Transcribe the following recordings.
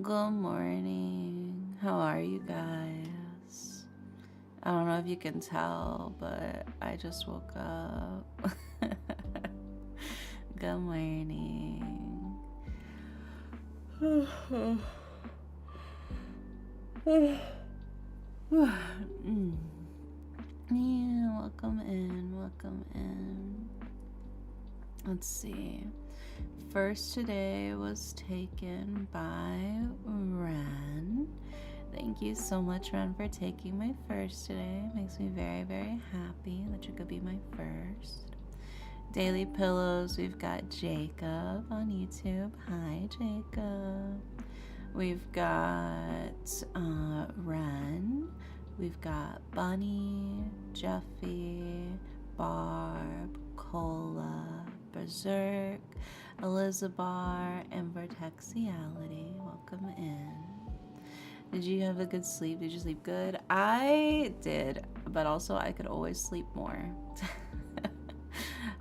Good morning. How are you guys? I don't know if you can tell, but I just woke up. Good morning. Yeah, welcome in, welcome in. Let's see. First today was taken by Ren. Thank you so much, Ren, for taking my first today. Makes me very, very happy that you could be my first. Daily Pillows, we've got Jacob on YouTube. Hi, Jacob. We've got Ren. We've got Bunny, Jeffy, Barb, Cola, Berserk, Elizabeth, and Vertexiality. Welcome in. Did you have a good sleep? Did you sleep good? I did, but also I could always sleep more.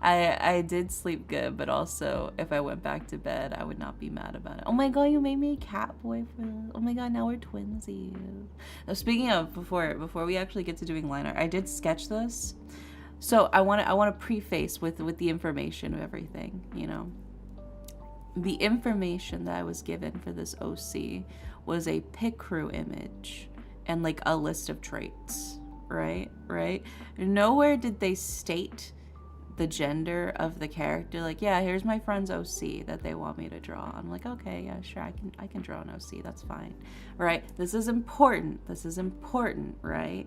I did sleep good, but also if I went back to bed, I would not be mad about it. Oh my god, you made me a cat boy for this. Oh my god, now we're twinsies. Now, speaking of, before we actually get to doing line art, I did sketch this. So I want to preface with the information of everything, you know. The information that I was given for this OC was a pit crew image and like a list of traits, right? Nowhere did they state the gender of the character. Like, yeah, here's my friend's OC that they want me to draw. I'm like, okay, yeah, sure, I can draw an OC, that's fine, right? This is important, right?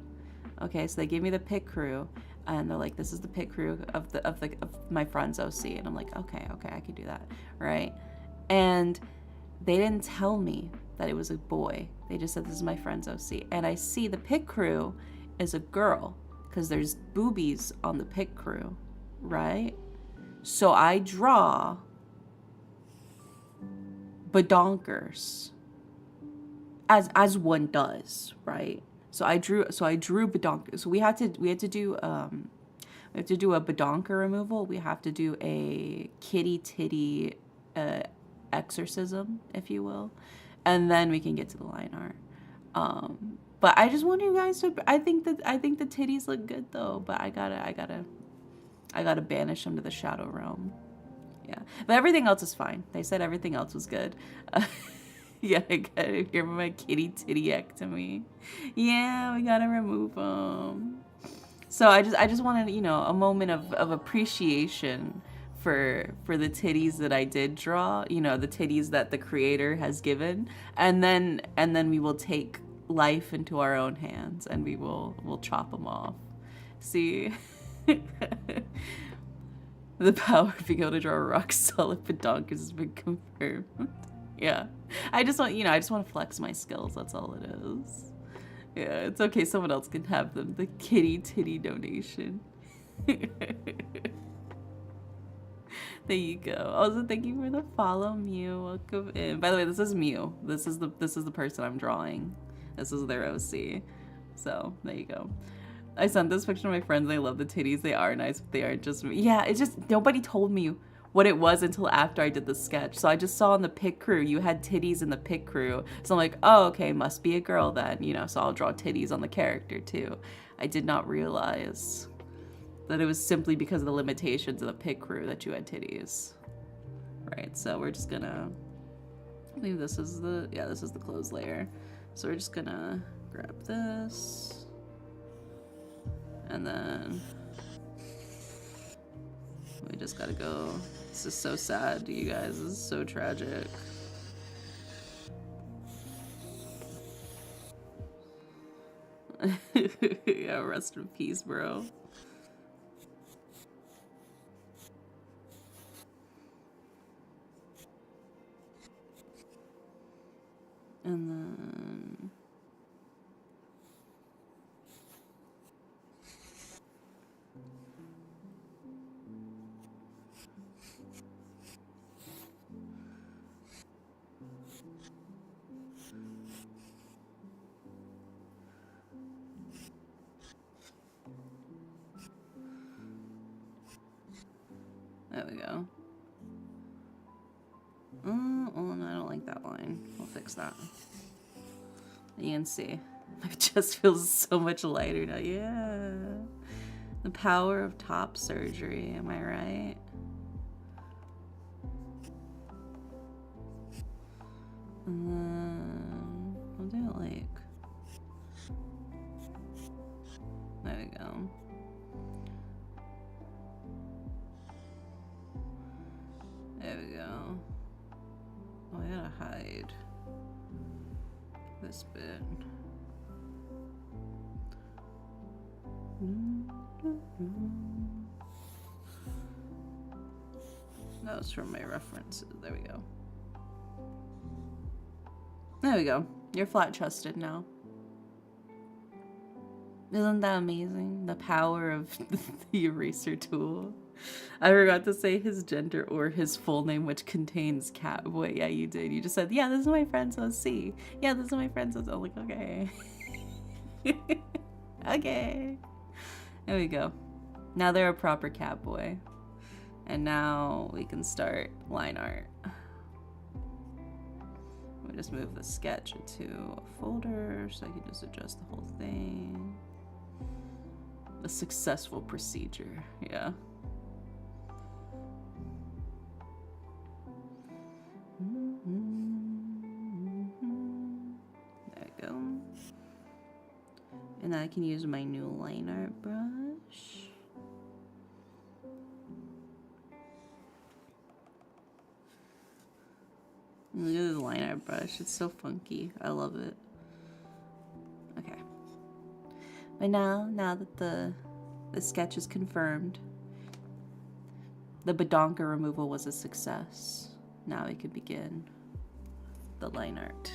Okay, so they gave me the pit crew, and they're like, this is the pit crew of my friend's OC, and I'm like, okay, I can do that, right? And they didn't tell me that it was a boy. They just said, this is my friend's OC, and I see the pit crew is a girl because there's boobies on the pit crew, right? So I draw badonkers as one does, right? So I drew badonkers. So we have to do a badonker removal. We have to do a kitty titty exorcism, if you will, and then we can get to the line art. But I just want you guys to. I think the titties look good though, but I gotta banish them to the shadow realm. Yeah, but everything else is fine. They said everything else was good. Yeah, I gotta hear my kitty tittyectomy. Yeah, we gotta remove them. So I just wanted, you know, a moment of appreciation for the titties that I did draw. You know, the titties that the creator has given, and then we will take life into our own hands and we'll chop them off. See. The power of being able to draw a rock solid pedonk has been confirmed. Yeah. I just want to flex my skills. That's all it is. Yeah, it's okay. Someone else can have them. The kitty titty donation. There you go. Also, thank you for the follow, Mew. Welcome in. By the way, this is Mew. This is the person I'm drawing. This is their OC. So there you go. I sent this picture to my friends. They love the titties. They are nice, but they aren't just me. Yeah, it's just nobody told me what it was until after I did the sketch. So I just saw in the pit crew, you had titties in the pit crew. So I'm like, oh, okay, must be a girl then, you know, so I'll draw titties on the character too. I did not realize that it was simply because of the limitations of the pit crew that you had titties. Right, so we're just gonna, I believe this is the clothes layer. So we're just gonna grab this. And then we just gotta go. This is so sad, you guys. This is so tragic. Yeah, rest in peace, bro. And then there we go. Oh, no, I don't like that line. We'll fix that. You can see. It just feels so much lighter now. Yeah. The power of top surgery, am I right? I'll do it like... There we go. There we go. Oh, I gotta hide this bit. That was from my references. There we go. There we go. You're flat-chested now. Isn't that amazing? The power of the eraser tool. I forgot to say his gender or his full name, which contains catboy. Yeah, you did. You just said, yeah, this is my friend, so C. Yeah, this is my friend, so I'm like, okay. Okay. There we go. Now they're a proper catboy. And now we can start line art. We just move the sketch into a folder so I can just adjust the whole thing. A successful procedure, yeah. There we go. And then I can use my new line art brush. Look at this line art brush. It's so funky. I love it. Okay. But now that the sketch is confirmed, the badonka removal was a success. Now we can begin the line art.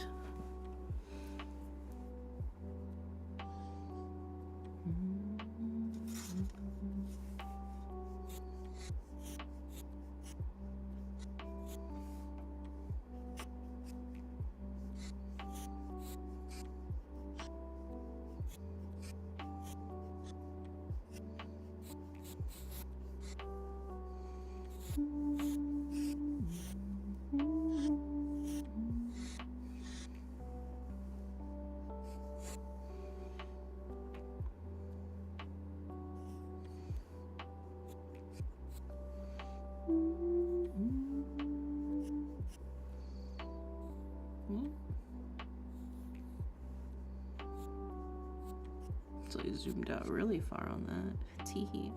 So I zoomed out really far on that. Teehee.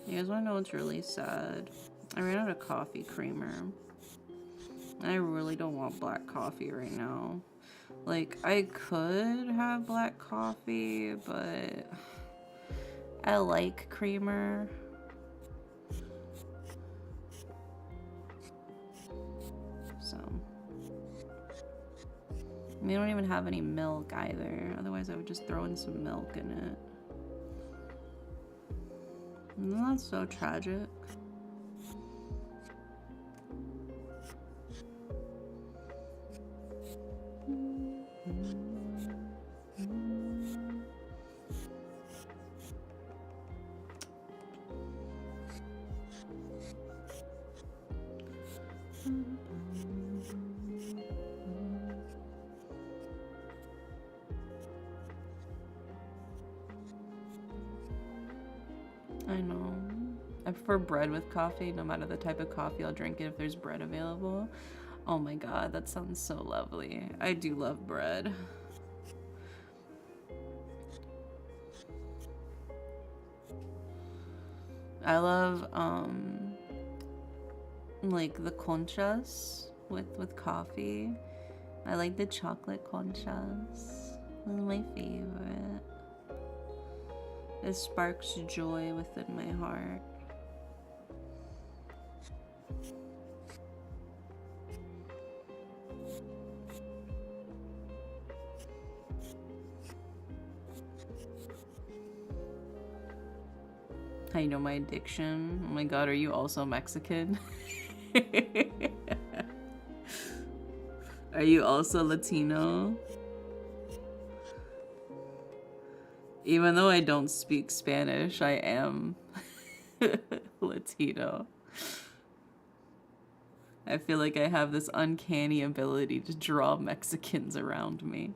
You guys want to know what's really sad? I ran out of coffee creamer. I really don't want black coffee right now. Like, I could have black coffee, but I like creamer. So, we don't even have any milk either. Otherwise, I would just throw in some milk in it. Isn't that so tragic? I know. I prefer bread with coffee. No matter the type of coffee, I'll drink it if there's bread available. Oh my god, that sounds so lovely. I do love bread. I love like the conchas with coffee. I like the chocolate conchas. Those are my favorite. It sparks joy within my heart. How you know my addiction? Oh my god, are you also Mexican? Are you also Latino? Even though I don't speak Spanish, I am Latino. I feel like I have this uncanny ability to draw Mexicans around me.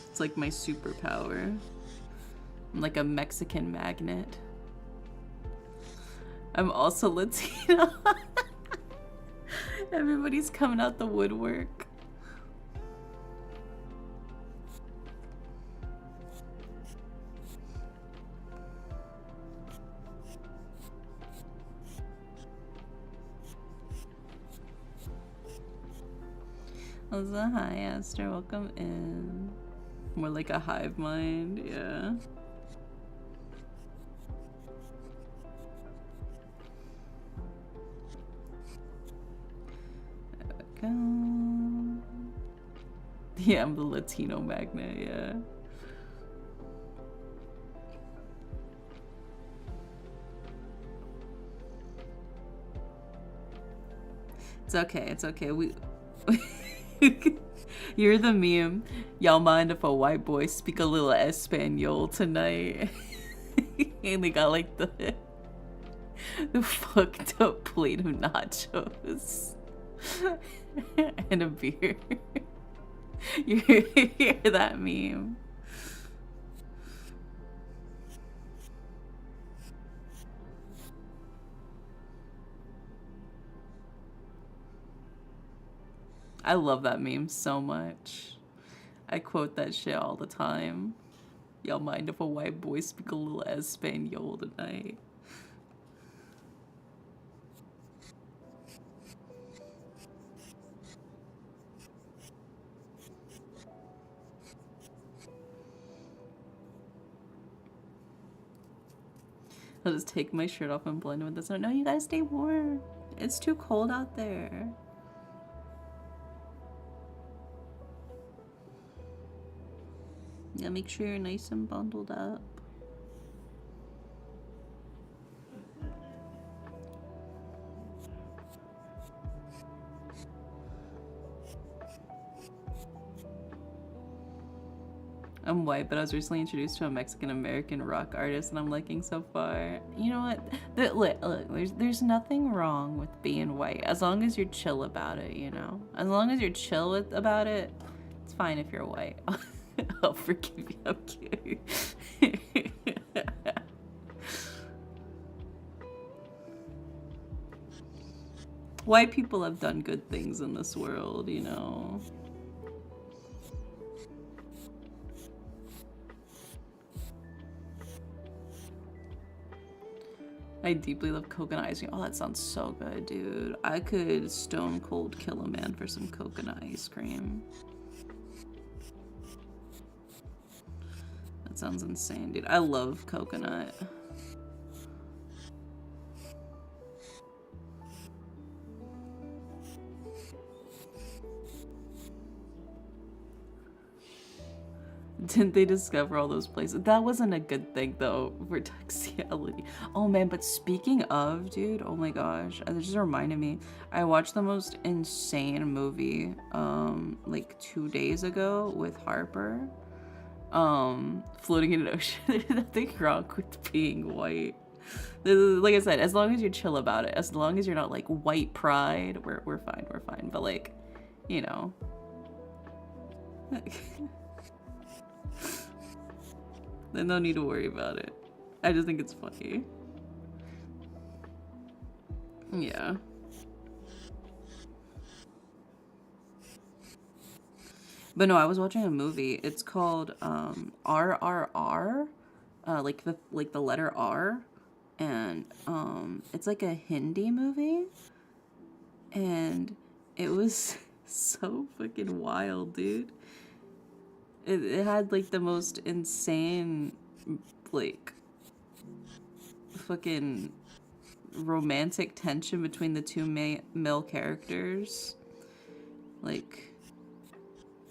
It's like my superpower. I'm like a Mexican magnet. I'm also Latino. Everybody's coming out the woodwork. Elsa, hi Esther, welcome in. More like a hive mind, yeah. There we go. Yeah, I'm the Latino magnet, yeah. It's okay, it's okay. You're the meme. Y'all mind if a white boy speak a little Espanol tonight? And they got like the fucked up plate of nachos and a beer. You're that meme. I love that meme so much. I quote that shit all the time. Y'all mind if a white boy speak a little Espanol tonight? I'll just take my shirt off and blend with the sun. No, you gotta stay warm. It's too cold out there. Yeah, make sure you're nice and bundled up. I'm white, but I was recently introduced to a Mexican-American rock artist and I'm liking so far. You know what? Look, there's nothing wrong with being white as long as you're chill about it, you know? As long as you're chill about it, it's fine if you're white. I'll forgive you. I'm kidding. White people have done good things in this world, you know? I deeply love coconut ice cream. Oh, that sounds so good, dude. I could stone cold kill a man for some coconut ice cream. That sounds insane, dude. I love coconut. Didn't they discover all those places? That wasn't a good thing though for Tuxiality. Oh man, but speaking of, dude, oh my gosh, that just reminded me. I watched the most insane movie like 2 days ago with Harper. Floating in an ocean. There's nothing wrong with being white. Like I said, as long as you're chill about it, as long as you're not like white pride, we're fine. But like, you know. Then no need to worry about it. I just think it's funny. Yeah. But no, I was watching a movie. It's called RRR, like the letter R, and it's like a Hindi movie, and it was so fucking wild, dude. It had like the most insane, like, fucking romantic tension between the two male characters. Like,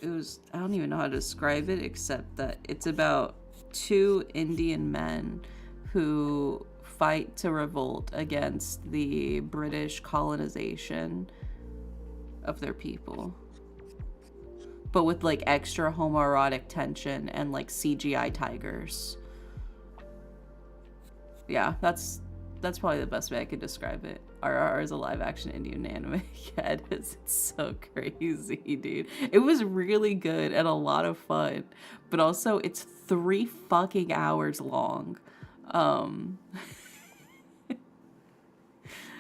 it was, I don't even know how to describe it except that it's about two Indian men who fight to revolt against the British colonization of their people, but with like extra homoerotic tension and like CGI tigers. Yeah, that's probably the best way I could describe it. RRR is a live action Indian anime. Yeah, it is. It's so crazy, dude. It was really good and a lot of fun, but also it's 3 fucking hours long. Um,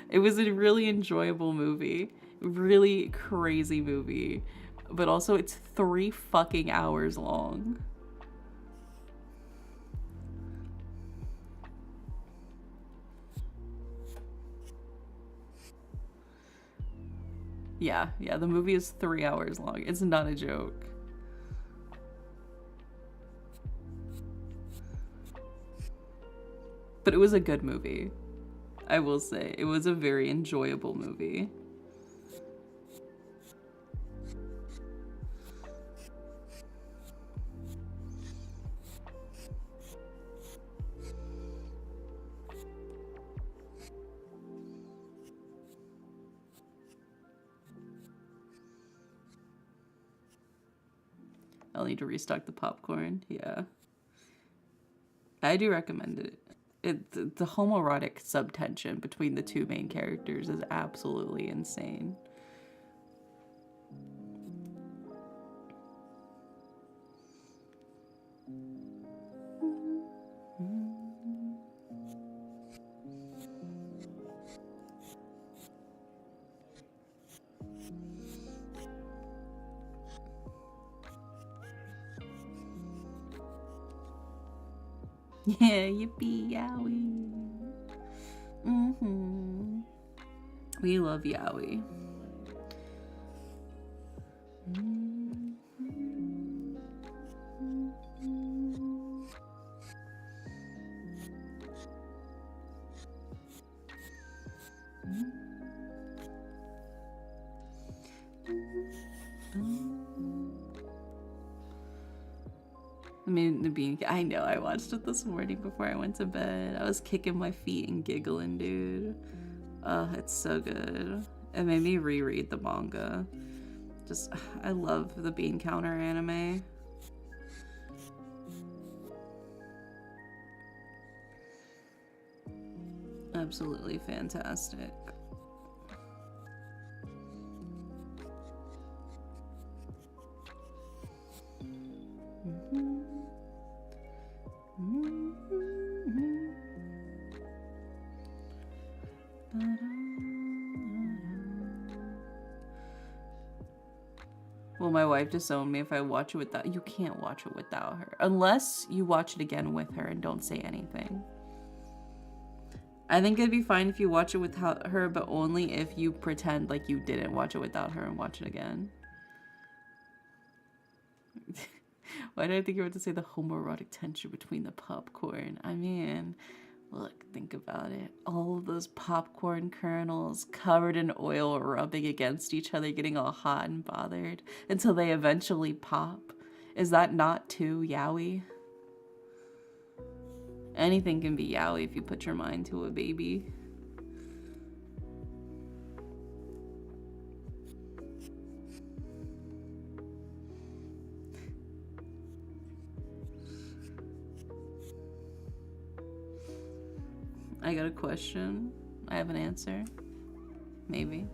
it was a really enjoyable movie, really crazy movie, but also it's 3 fucking hours long. Yeah, the movie is 3 hours long. It's not a joke. But it was a good movie. I will say. It was a very enjoyable movie. I'll need to restock the popcorn. Yeah. I do recommend it. The homoerotic subtension between the two main characters is absolutely insane. Yeah, yippee yowie. We love yaoi. I mean, the bean. I know. I watched it this morning before I went to bed. I was kicking my feet and giggling, dude. Oh, it's so good. It made me reread the manga. Just, I love the bean counter anime. Absolutely fantastic. Well, my wife disowned me if I watch it without. You can't watch it without her. Unless you watch it again with her and don't say anything. I think it'd be fine if you watch it without her, but only if you pretend like you didn't watch it without her and watch it again. Why did I think you were about to say the homoerotic tension between the popcorn? I mean, look, think about it. All of those popcorn kernels covered in oil rubbing against each other, getting all hot and bothered until they eventually pop. Is that not too yaoi? Anything can be yaoi if you put your mind to it, baby. I got a question. I have an answer. Maybe.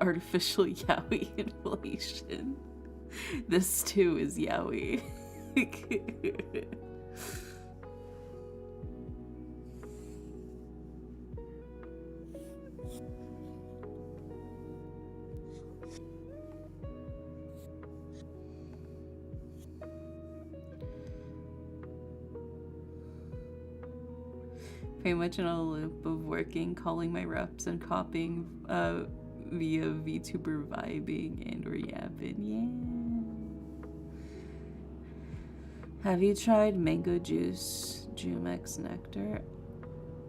Artificial yaoi inflation. This too is yaoi. Pretty much in a loop of working, calling my reps, and copying via VTuber vibing and or yapping. Yeah. Have you tried mango juice, Jumex nectar?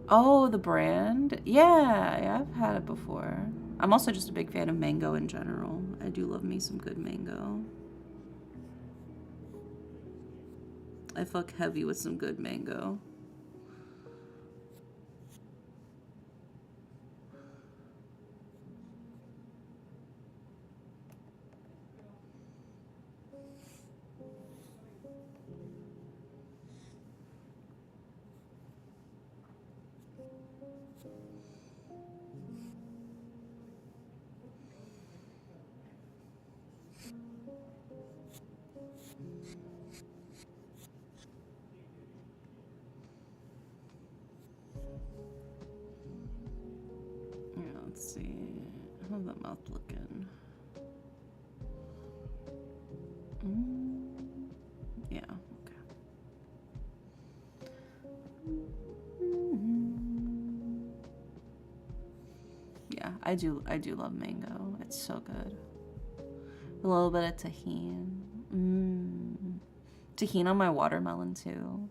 Oh, the brand? Yeah, I've had it before. I'm also just a big fan of mango in general. I do love me some good mango. I fuck heavy with some good mango. Let's see. How's that mouth looking? Yeah, okay. Yeah, I do love mango. It's so good. A little bit of tahini. Tahini on my watermelon too.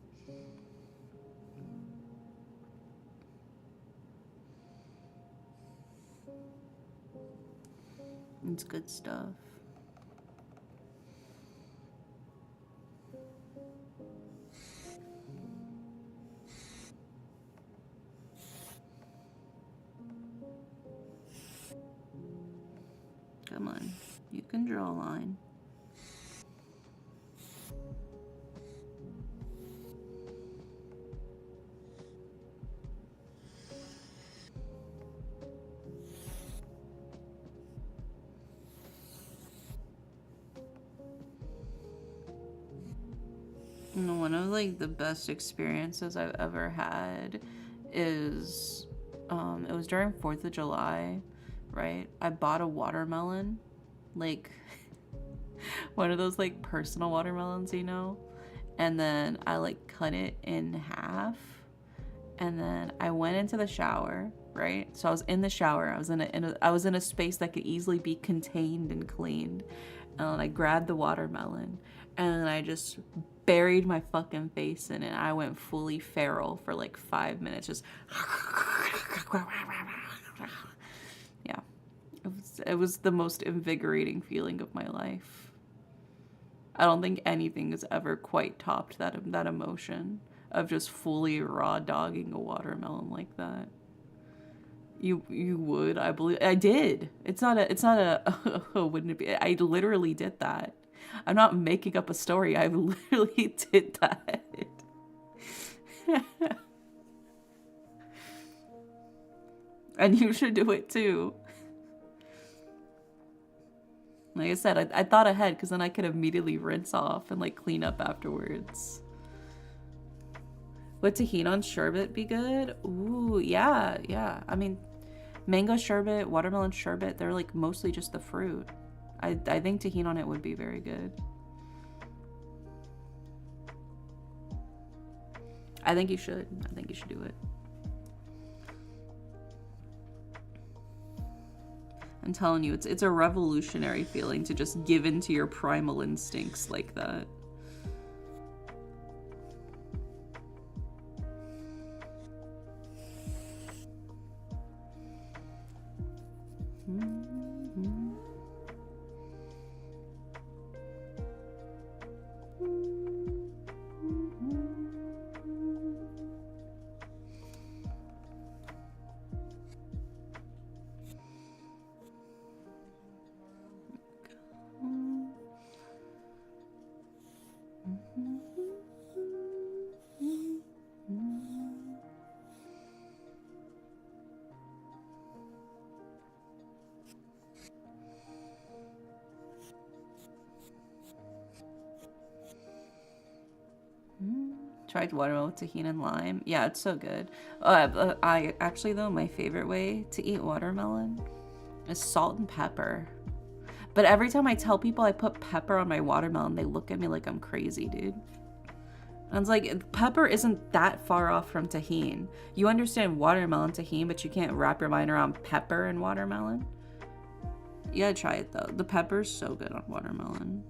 It's good stuff. Come on, you can draw a line. One of like the best experiences I've ever had is it was during 4th of July, right? I bought a watermelon, like one of those like personal watermelons, you know? And then I like cut it in half, and then I went into the shower, right? So I was in the shower. I was in a space that could easily be contained and cleaned. And I grabbed the watermelon and I just buried my fucking face in it. I went fully feral for like 5 minutes, just yeah. It was the most invigorating feeling of my life. I don't think anything has ever quite topped that emotion of just fully raw dogging a watermelon like that. You would, I believe. I did. It's not a oh, wouldn't it be? I literally did that. I'm not making up a story. I literally did that. And you should do it too. Like I said, I thought ahead because then I could immediately rinse off and like clean up afterwards. Would tahini on sherbet be good? Ooh, yeah. I mean, mango sherbet, watermelon sherbet, they're like mostly just the fruit. I think tahini on it would be very good. I think you should do it. I'm telling you, it's a revolutionary feeling to just give in to your primal instincts like that. Tried watermelon with tahini and lime. Yeah, it's so good. I actually though, my favorite way to eat watermelon is salt and pepper. But every time I tell people I put pepper on my watermelon, they look at me like I'm crazy, dude. And it's like, pepper isn't that far off from tahini. You understand watermelon tahini, but you can't wrap your mind around pepper and watermelon. You gotta try it though. The pepper's so good on watermelon.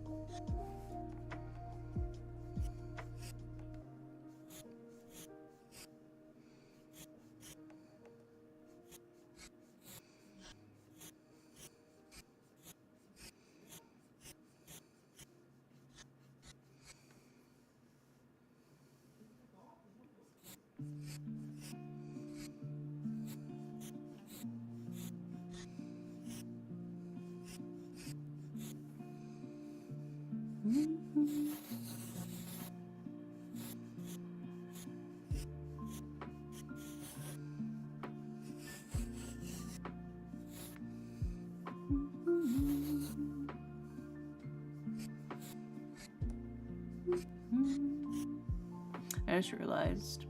I just realized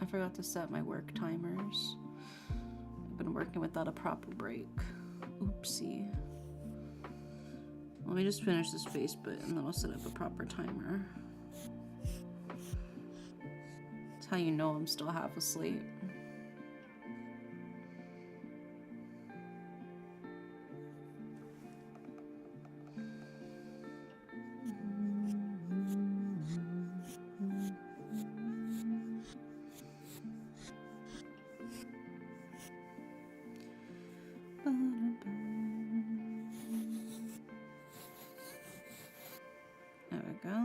I forgot to set my work timers. I've been working without a proper break. Oopsie. Let me just finish this face bit and then I'll set up a proper timer. That's how you know I'm still half asleep. There we go.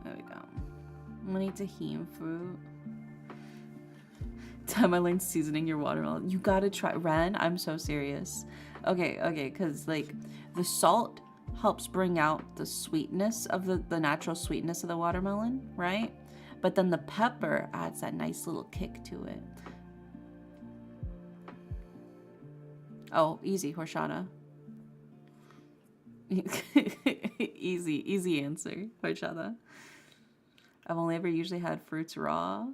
There we go. I need tahini fruit. Time I learned seasoning your watermelon. You gotta try. Ren, I'm so serious. Okay, because like the salt helps bring out the sweetness of the natural sweetness of the watermelon, right? But then the pepper adds that nice little kick to it. Oh, easy, horchata. easy answer, horchata. I've only ever usually had fruits raw.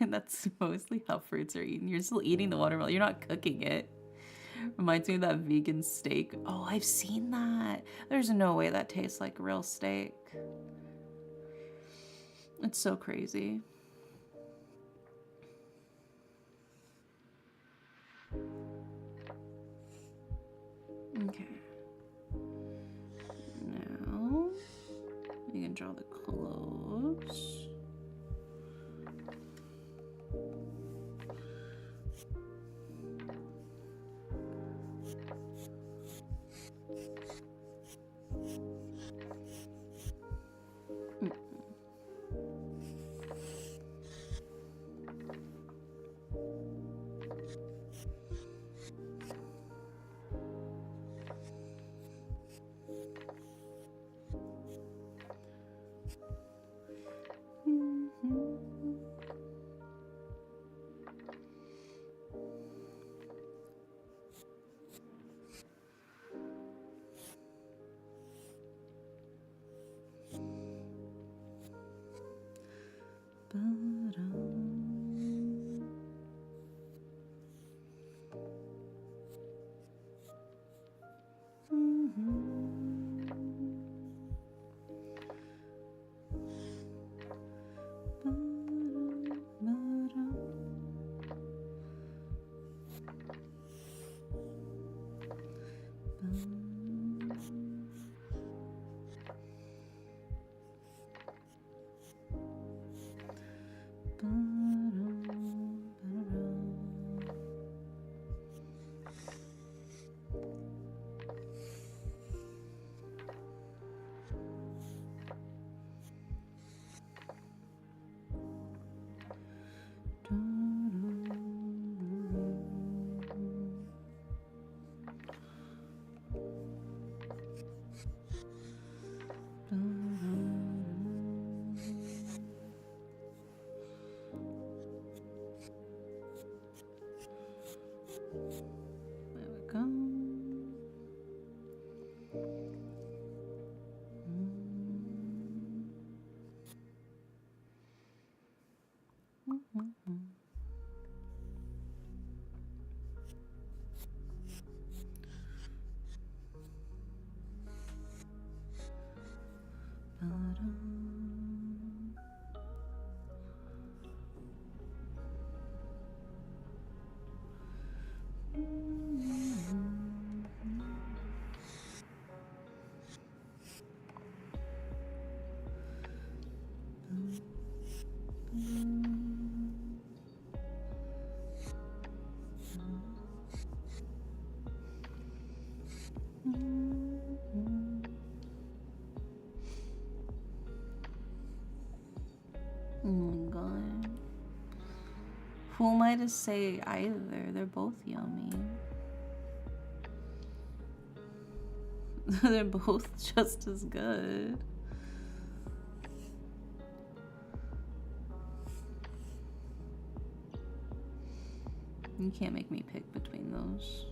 That's mostly how fruits are eaten. You're still eating the watermelon. You're not cooking it. Reminds me of that vegan steak. Oh, I've seen that. There's no way that tastes like real steak. It's so crazy. Okay. Now you can draw the clothes. Oh my god. Who am I to say either? They're both yummy. They're both just as good. You can't make me pick between those.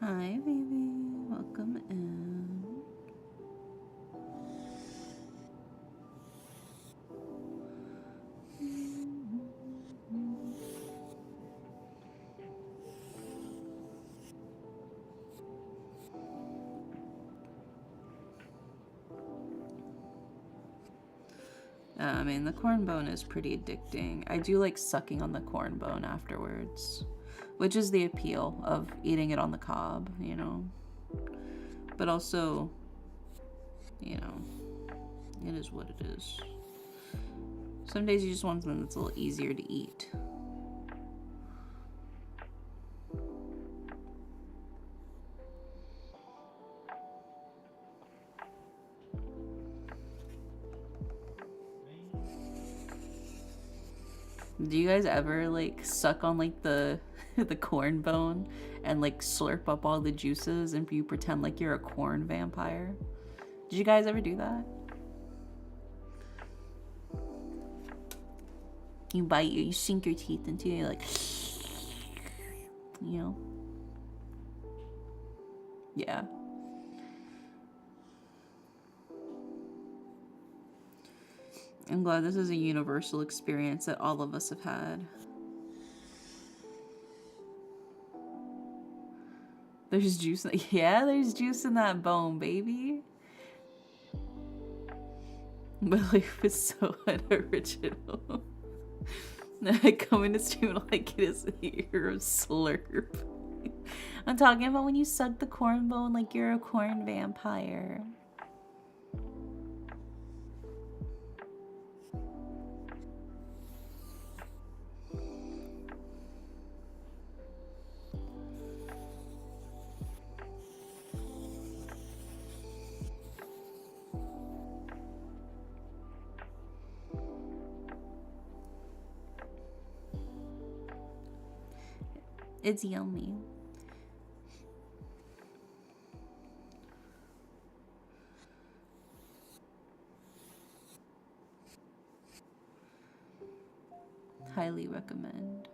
Hi, baby. Welcome in. I mean, the corn bone is pretty addicting. I do like sucking on the corn bone afterwards, which is the appeal of eating it on the cob, you know? But also, you know, it is what it is. Some days you just want something that's a little easier to eat. Do you guys ever like suck on like the the corn bone and like slurp up all the juices and you pretend like you're a corn vampire? Did you guys ever do that? You bite, you sink your teeth into it, you're like, you know? Yeah. I'm glad this is a universal experience that all of us have had. There's juice in yeah, there's juice in that bone, baby. My life is so unoriginal. I come into stream like it is your slurp. I'm talking about when you suck the corn bone like you're a corn vampire. It's yummy. Highly recommend.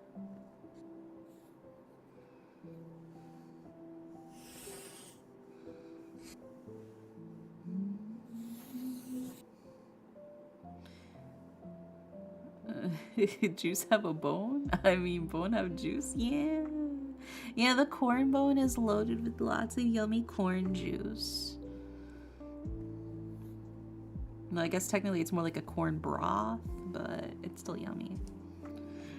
Juice have a bone? I mean, bone have juice? Yeah. Yeah, the corn bone is loaded with lots of yummy corn juice. No, I guess technically it's more like a corn broth, but it's still yummy.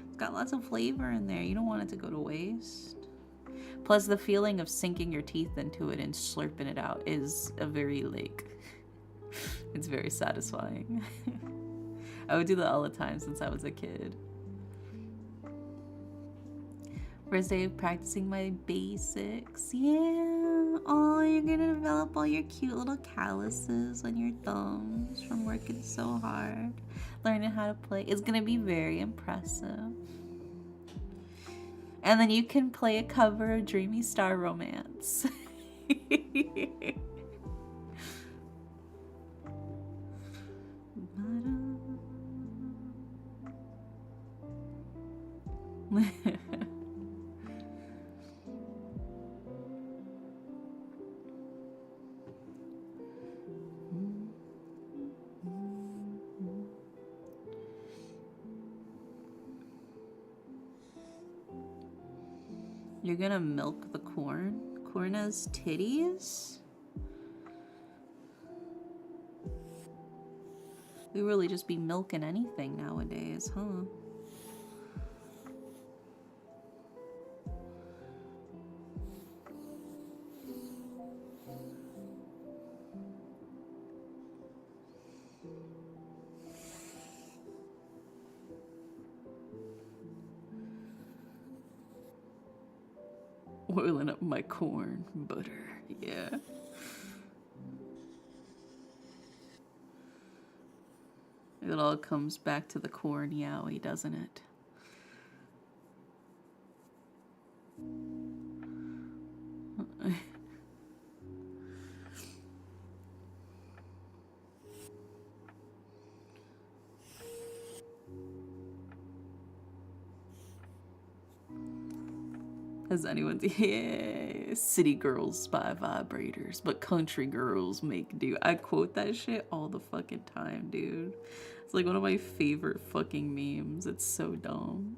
It's got lots of flavor in there. You don't want it to go to waste. Plus, the feeling of sinking your teeth into it and slurping it out is a very, like, it's very satisfying. I would do that all the time since I was a kid. First day of practicing my basics. Yeah. Oh, you're gonna develop all your cute little calluses on your thumbs from working so hard. Learning how to play. It's gonna be very impressive. And then you can play a cover of Dreamy Star Romance. You're gonna milk the corn? Corn has titties? We really just be milking anything nowadays, huh? Oiling up my corn butter, yeah. It all comes back to the corn yowie, doesn't it? Has anyone? Yeah, city girls buy vibrators, but country girls make do. I quote that shit all the fucking time, dude. It's like one of my favorite fucking memes. It's so dumb.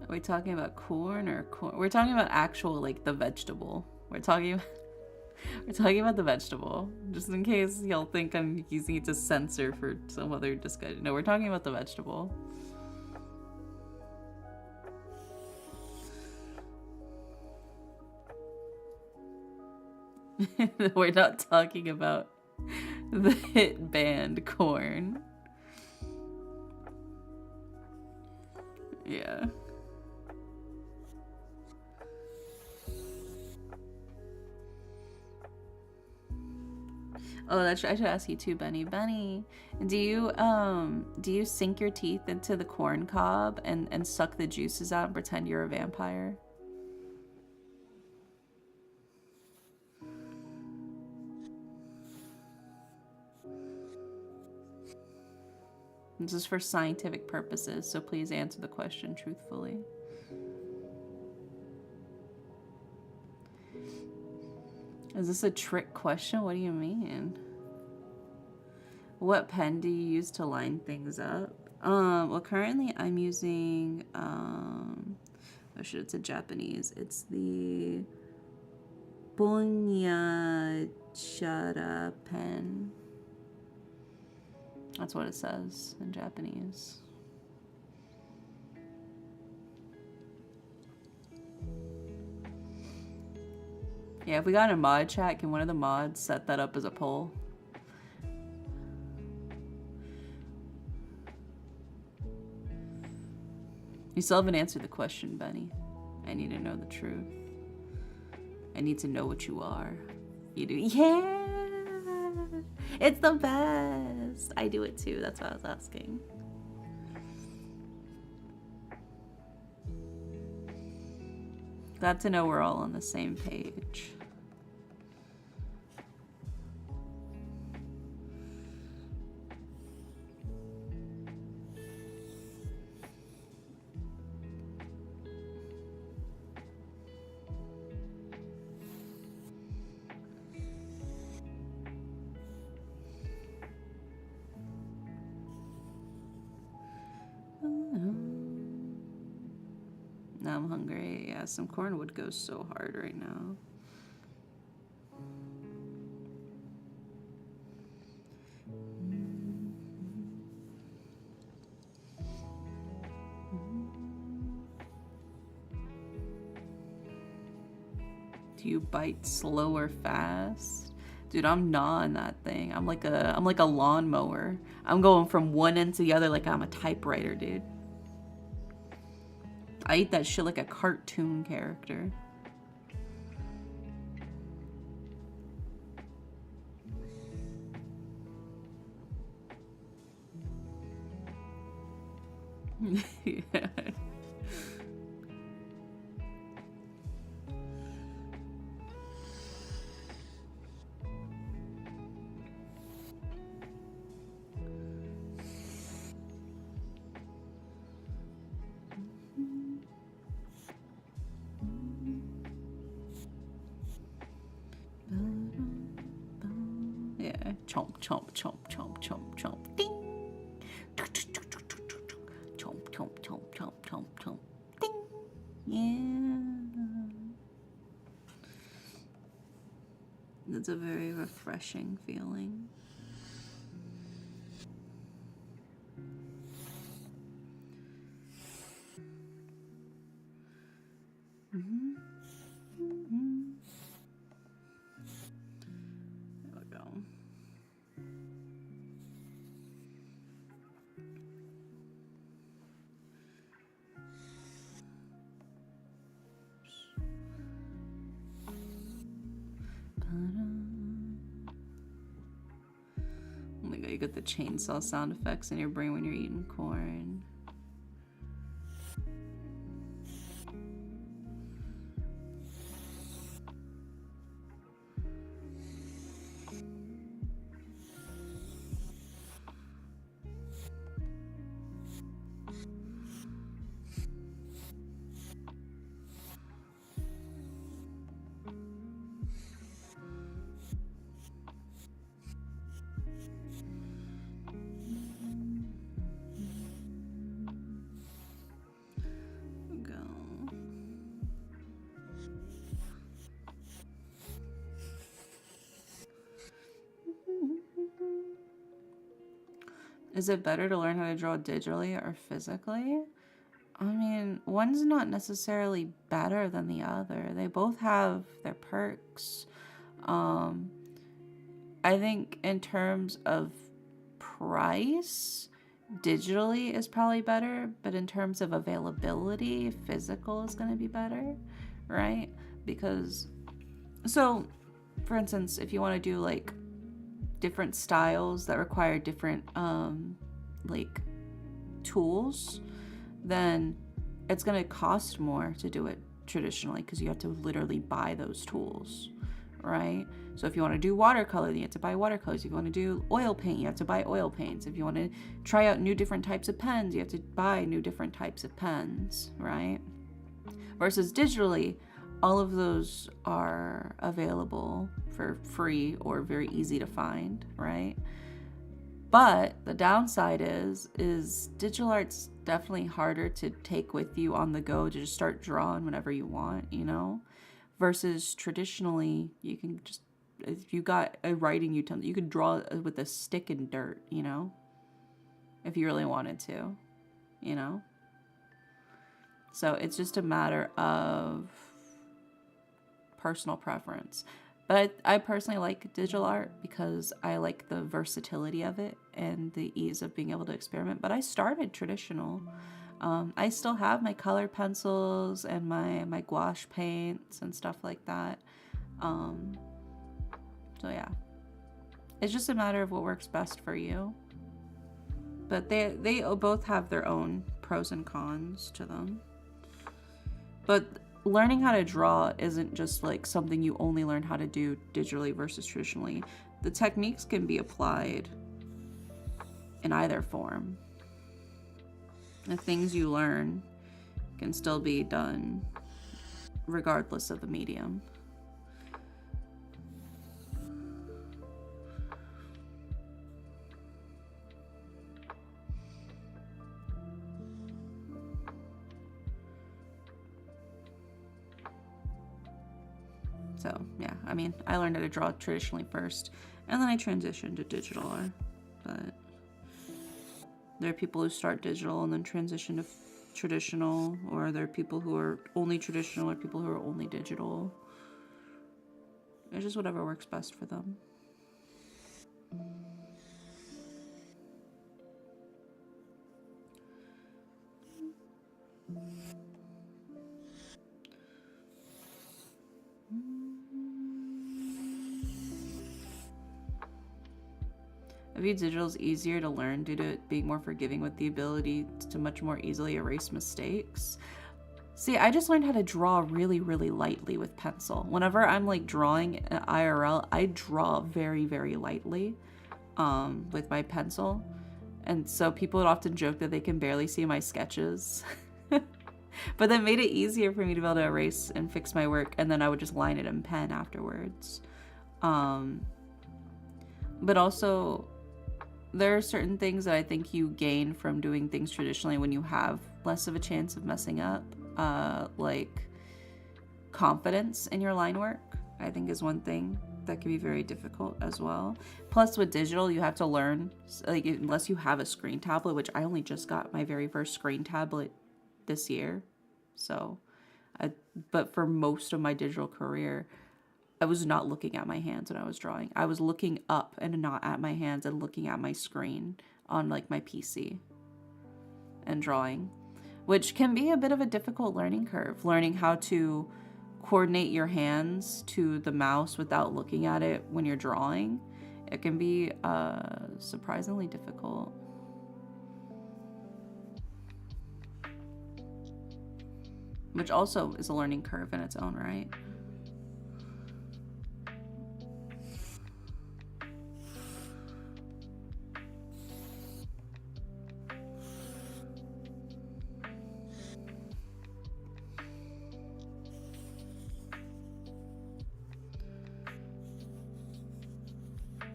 Are we talking about corn or corn? We're talking about actual, like, the vegetable. We're talking about the vegetable. Just in case y'all think I'm using it to censor for some other discussion. No, we're talking about the vegetable. We're not talking about the hit band Korn. Yeah. Oh, I should ask you too, Benny. Benny, do you sink your teeth into the corn cob and suck the juices out and pretend you're a vampire? This is for scientific purposes, so please answer the question truthfully. Is this a trick question? What do you mean? What pen do you use to line things up? Well, currently I'm using, oh shit, it's a Japanese. It's the Bonyachara pen. That's what it says in Japanese. Yeah, if we got in a mod chat, can one of the mods set that up as a poll? You still haven't answered the question, Benny. I need to know the truth. I need to know what you are. You do? Yeah! It's the best! I do it too, that's what I was asking. Glad to know we're all on the same page. Now I'm hungry. Yeah, some corn would go so hard right now. Do you bite slow or fast? Dude, I'm gnawing that thing. I'm like a lawnmower. I'm going from one end to the other like I'm a typewriter, dude. I eat that shit like a cartoon character. Yeah. Yeah, chomp, chomp, chomp, chomp, chomp, chomp, ding. Chomp, chomp, chomp, chomp, chomp, chomp, ding. Yeah. That's a very refreshing feeling. There we go. Oh my god, you got the chainsaw sound effects in your brain when you're eating corn. Is it better to learn how to draw digitally or physically? I mean, one's not necessarily better than the other. They both have their perks. I think in terms of price, digitally is probably better, but in terms of availability, physical is going to be better, right? Because, so, for instance, if you want to do like different styles that require different like tools, then it's going to cost more to do it traditionally because you have to literally buy those tools, right? So if you want to do watercolor, you have to buy watercolors. If you want to do oil paint, you have to buy oil paints. If you want to try out new different types of pens, you have to buy new different types of pens, right? Versus digitally, all of those are available for free or very easy to find, right? But the downside is digital art's definitely harder to take with you on the go, to just start drawing whenever you want, you know? Versus traditionally, you can just, if you got a writing utensil, you could draw with a stick and dirt, you know? If you really wanted to, you know? So it's just a matter of personal preference. But I personally like digital art because I like the versatility of it and the ease of being able to experiment. But I started traditional. I still have my color pencils and my gouache paints and stuff like that. So yeah, it's just a matter of what works best for you. But they both have their own pros and cons to them. But learning how to draw isn't just like something you only learn how to do digitally versus traditionally. The techniques can be applied in either form. The things you learn can still be done regardless of the medium. So yeah, I mean, I learned how to draw traditionally first, and then I transitioned to digital art. But there are people who start digital and then transition to traditional, or there are people who are only traditional, or people who are only digital. It's just whatever works best for them. I view digital as easier to learn due to it being more forgiving with the ability to much more easily erase mistakes. See, I just learned how to draw really, really lightly with pencil. Whenever I'm like drawing IRL, I draw very, very lightly with my pencil. And so people would often joke that they can barely see my sketches. But that made it easier for me to be able to erase and fix my work, and then I would just line it in pen afterwards. But also, there are certain things that I think you gain from doing things traditionally when you have less of a chance of messing up. Like confidence in your line work, I think, is one thing that can be very difficult as well. Plus, with digital, you have to learn, like, unless you have a screen tablet, which I only just got my very first screen tablet this year. So, but for most of my digital career, I was not looking at my hands when I was drawing. I was looking up and not at my hands and looking at my screen on like my PC and drawing, which can be a bit of a difficult learning curve. Learning how to coordinate your hands to the mouse without looking at it when you're drawing, it can be surprisingly difficult. Which also is a learning curve in its own right.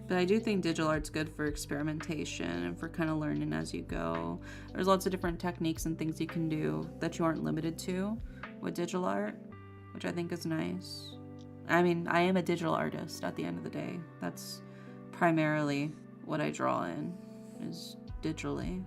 But I do think digital art's good for experimentation and for kind of learning as you go. There's lots of different techniques and things you can do that you aren't limited to with digital art, which I think is nice. I mean, I am a digital artist at the end of the day. That's primarily what I draw in, is digitally.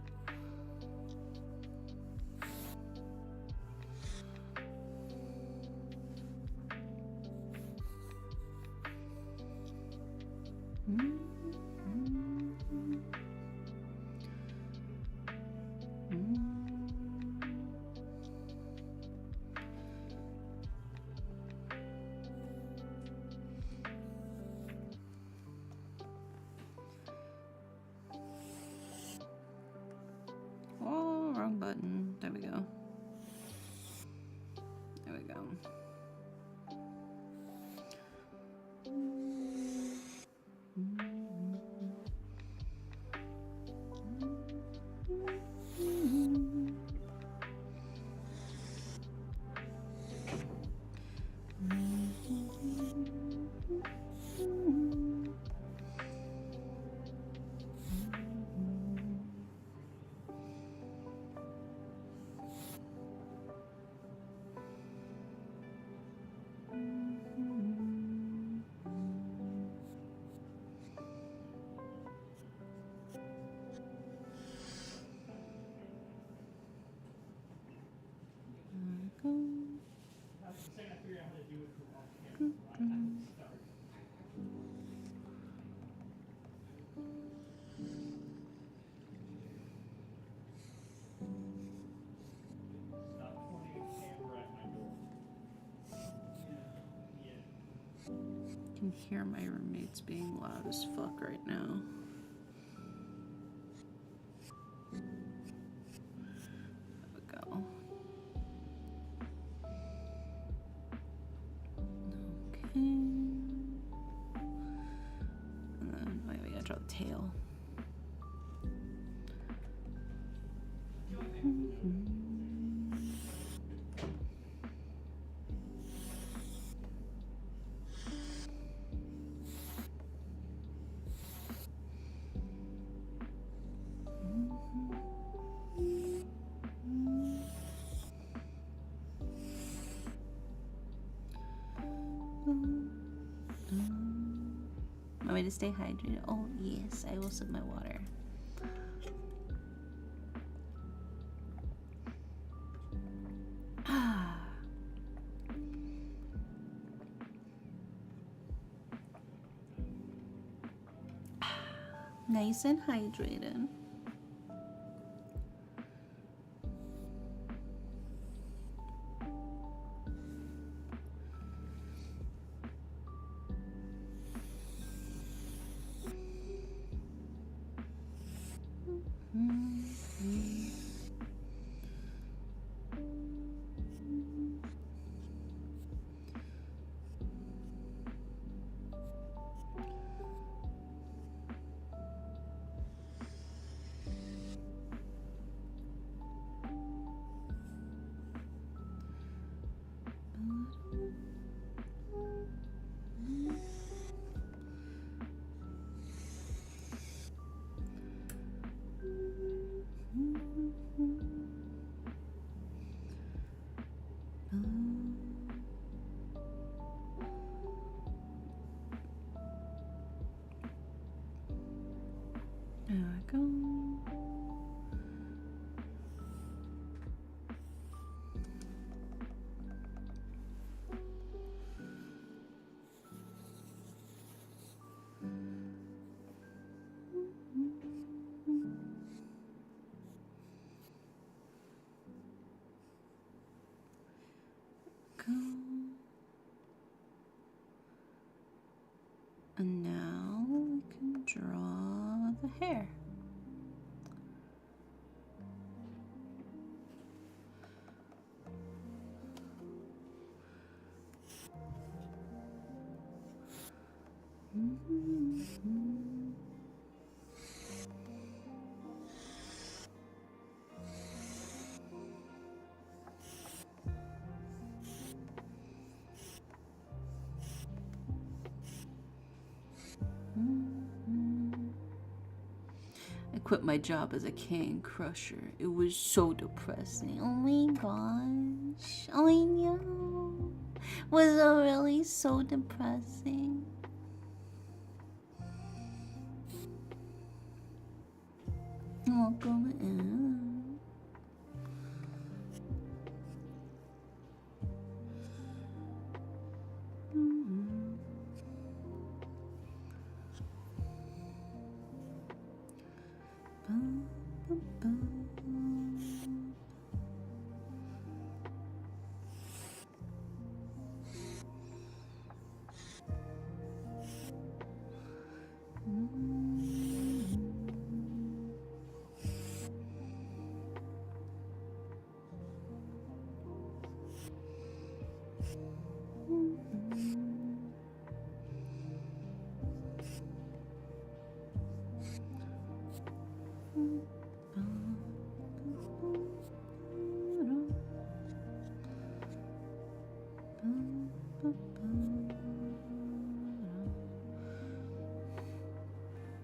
can hear my roommates being loud as fuck right now. There we go. Okay. And then, wait, we gotta draw the tail. Want me to stay hydrated? Oh, yes, I will sip my water. Nice and hydrated. There we go. Go. And now we can draw the hair. I quit my job as a can crusher. It was so depressing. Oh my gosh. I know. Was it really so depressing? Welcome in.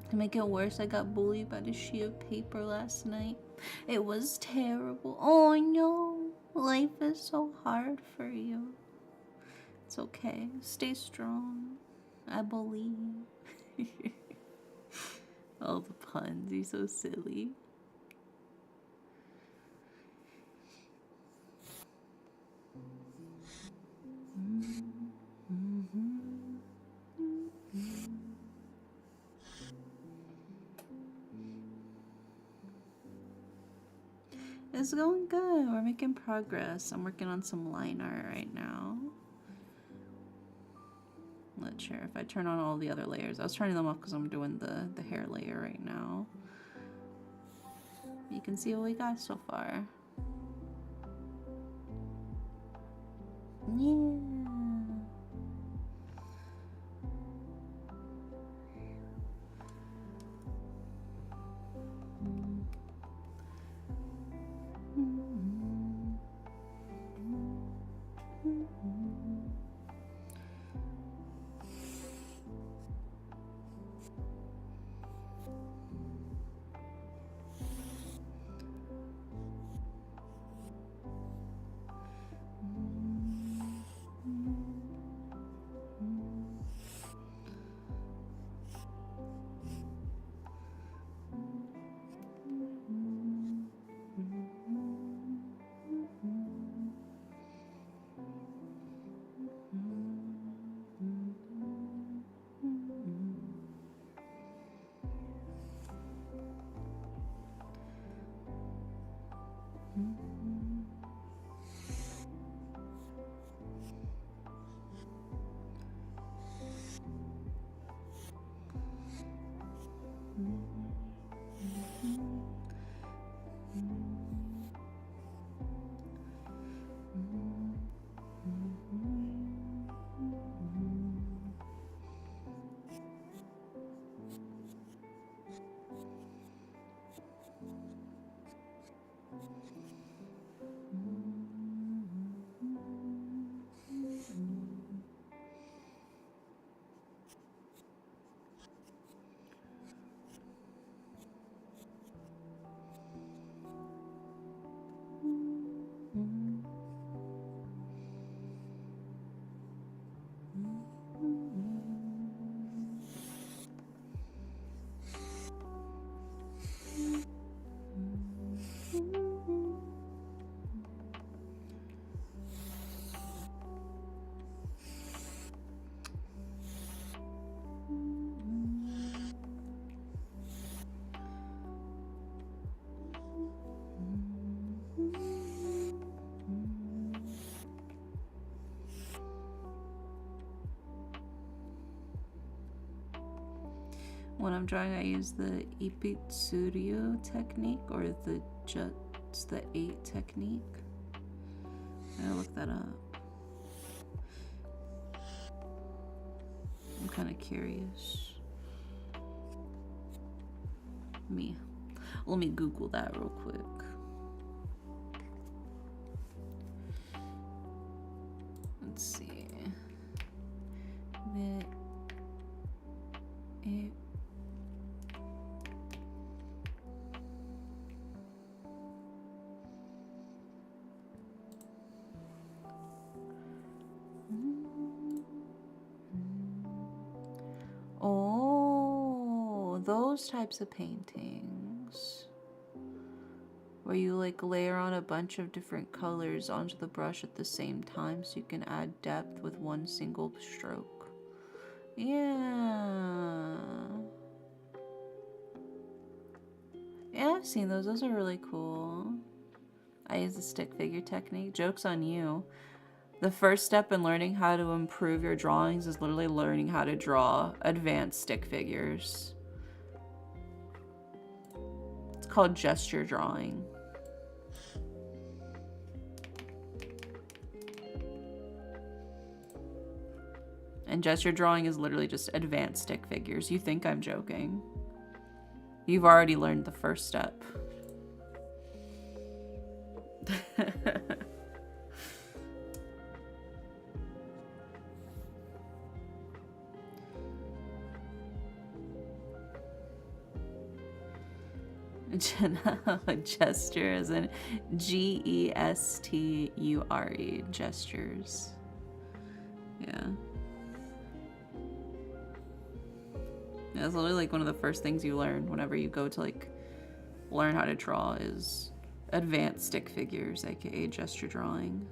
To make it worse, I got bullied by the sheet of paper last night. It was terrible. Oh no, life is so hard for you. It's okay. Stay strong. I believe. All the puns, you're so silly. It's going good. We're making progress. I'm working on some line art right now. Let's share. If I turn on all the other layers, I was turning them off because I'm doing the hair layer right now. You can see what we got so far. Yeah. When I'm drawing, I use the Ipitsuryu technique or just the 8 technique. I gotta look that up. I'm kind of curious. Let me Google that real quick. Let's see. Oh, those types of paintings where you like layer on a bunch of different colors onto the brush at the same time so you can add depth with one single stroke. Yeah. Yeah, I've seen those. Those are really cool. I use the stick figure technique. Joke's on you. The first step in learning how to improve your drawings is literally learning how to draw advanced stick figures. It's called gesture drawing. And gesture drawing is literally just advanced stick figures. You think I'm joking. You've already learned the first step. Gesture as in Gesture, gestures. Yeah. Yeah, it's literally like one of the first things you learn whenever you go to like learn how to draw is advanced stick figures, aka gesture drawing.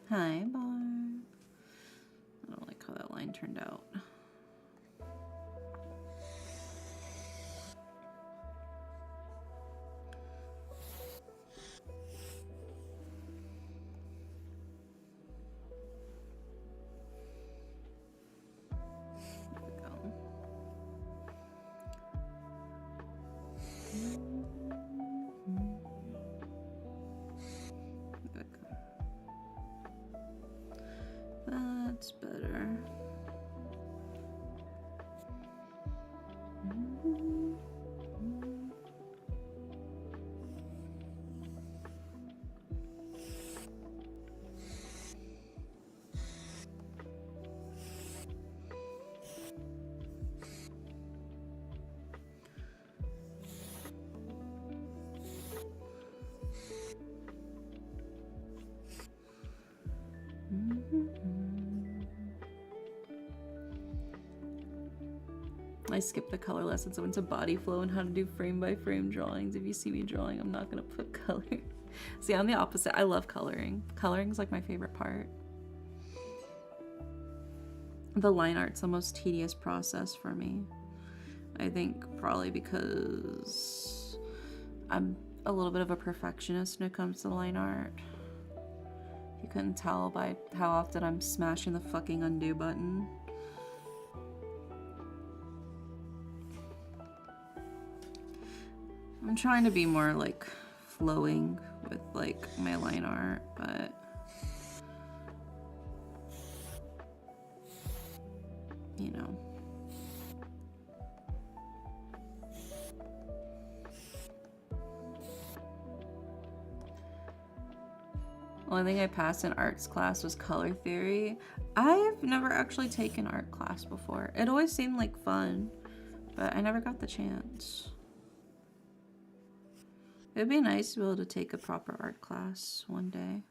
Hi, Bar. I don't like how that line turned out. That's better. I skipped the color lessons. I went to body flow and how to do frame by frame drawings. If you see me drawing, I'm not gonna put color. See, I'm the opposite. I love coloring. Coloring is like my favorite part. The line art's the most tedious process for me. I think probably because I'm a little bit of a perfectionist when it comes to line art. You couldn't tell by how often I'm smashing the fucking undo button. I'm trying to be more like flowing with like my line art, but you know. Only thing I passed in arts class was color theory. I've never actually taken art class before. It always seemed like fun, but I never got the chance. It'd be nice to be able to take a proper art class one day.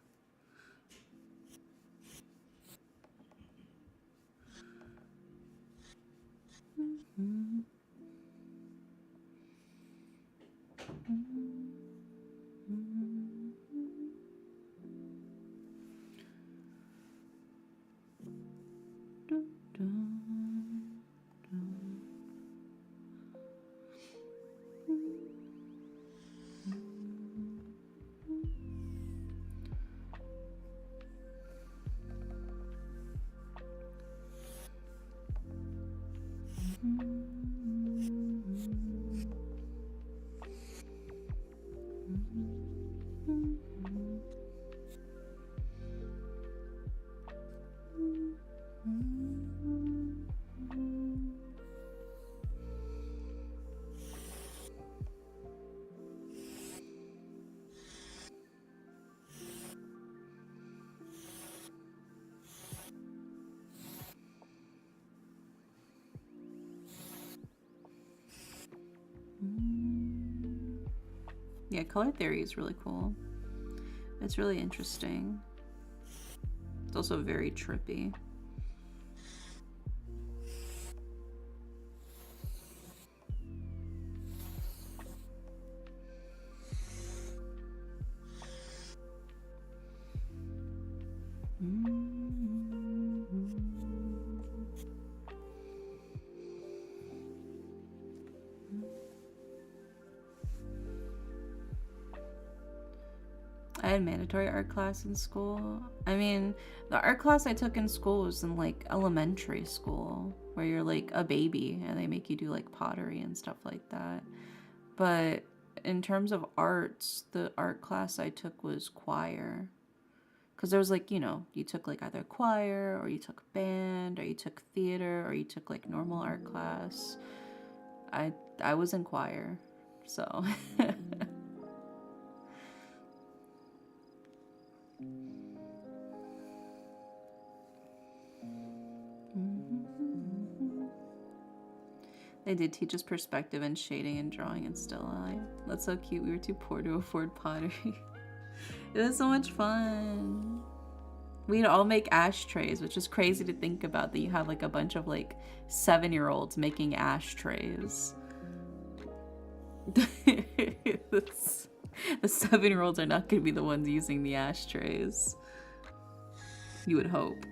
Yeah, color theory is really cool. It's really interesting. It's also very trippy. I had mandatory art class in school. I mean, the art class I took in school was in like elementary school, where you're like a baby and they make you do like pottery and stuff like that. But in terms of arts, the art class I took was choir. Because there was like, you know, you took like either choir or you took band or you took theater or you took like normal art class. I was in choir, so. They did teach us perspective and shading and drawing and still life. That's so cute. We were too poor to afford pottery. It was so much fun. We'd all make ashtrays, which is crazy to think about, that you have like a bunch of like 7-year-olds making ashtrays. The 7-year-olds are not going to be the ones using the ashtrays. You would hope.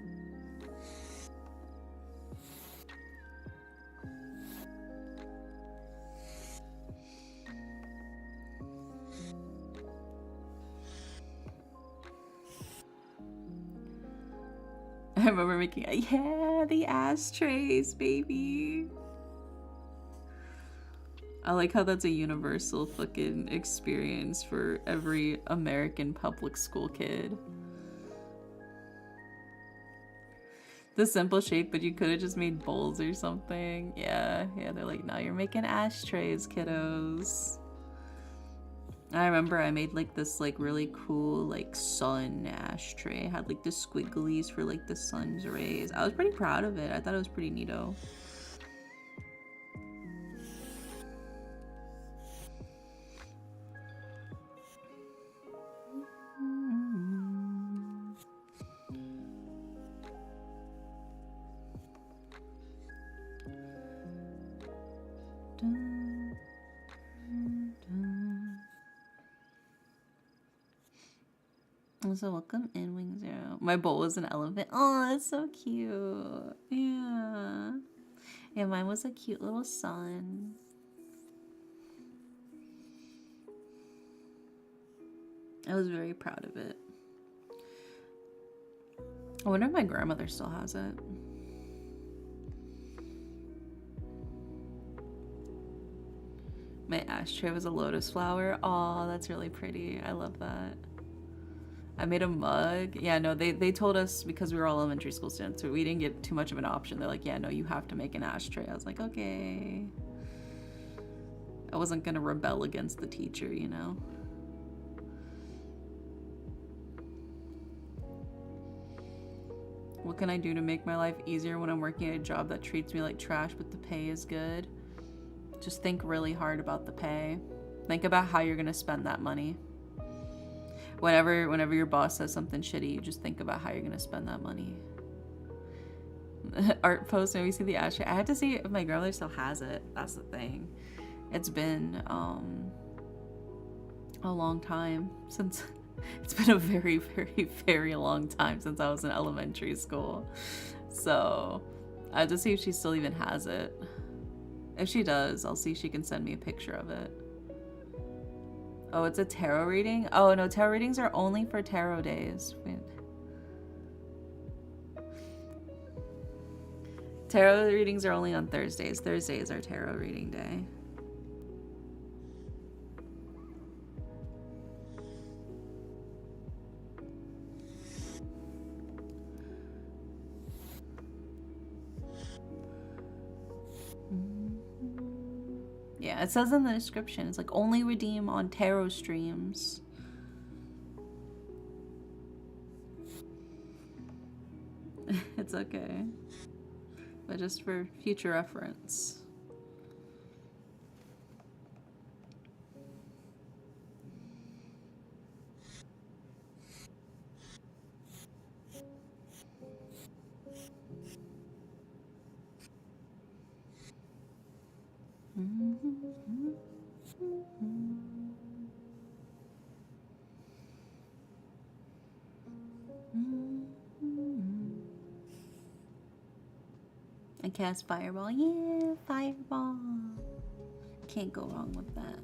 I remember making, yeah, the ashtrays, baby. I like how that's a universal fucking experience for every American public school kid. The simple shape, but you could have just made bowls or something. Yeah, they're like, now you're making ashtrays, kiddos. I remember I made like this like really cool like sun ashtray. It had like the squigglies for like the sun's rays. I was pretty proud of it. I thought it was pretty neato. So welcome in, Wing Zero. My bowl was an elephant. Oh, that's so cute. Yeah. Yeah, mine was a cute little sun. I was very proud of it. I wonder if my grandmother still has it. My ashtray was a lotus flower. Oh, that's really pretty. I love that. I made a mug. Yeah, no, they told us, because we were all elementary school students, so we didn't get too much of an option. They're like, yeah, no, you have to make an ashtray. I was like, okay. I wasn't gonna rebel against the teacher, you know? What can I do to make my life easier when I'm working at a job that treats me like trash but the pay is good? Just think really hard about the pay. Think about how you're gonna spend that money. Whenever your boss says something shitty, you just think about how you're gonna spend that money. Art post, maybe see the ashtray. I had to see if my grandmother still has it. That's the thing. It's been a long time since. It's been a very, very, very long time since I was in elementary school. So I have to see if she still even has it. If she does, I'll see if she can send me a picture of it. Oh, it's a tarot reading? Oh, no, tarot readings are only for tarot days. Wait. Tarot readings are only on Thursdays. Thursdays are tarot reading day. Yeah, it says in the description, it's like only redeem on tarot streams. It's okay. But just for future reference. I cast Fireball. Yeah, Fireball. Can't go wrong with that.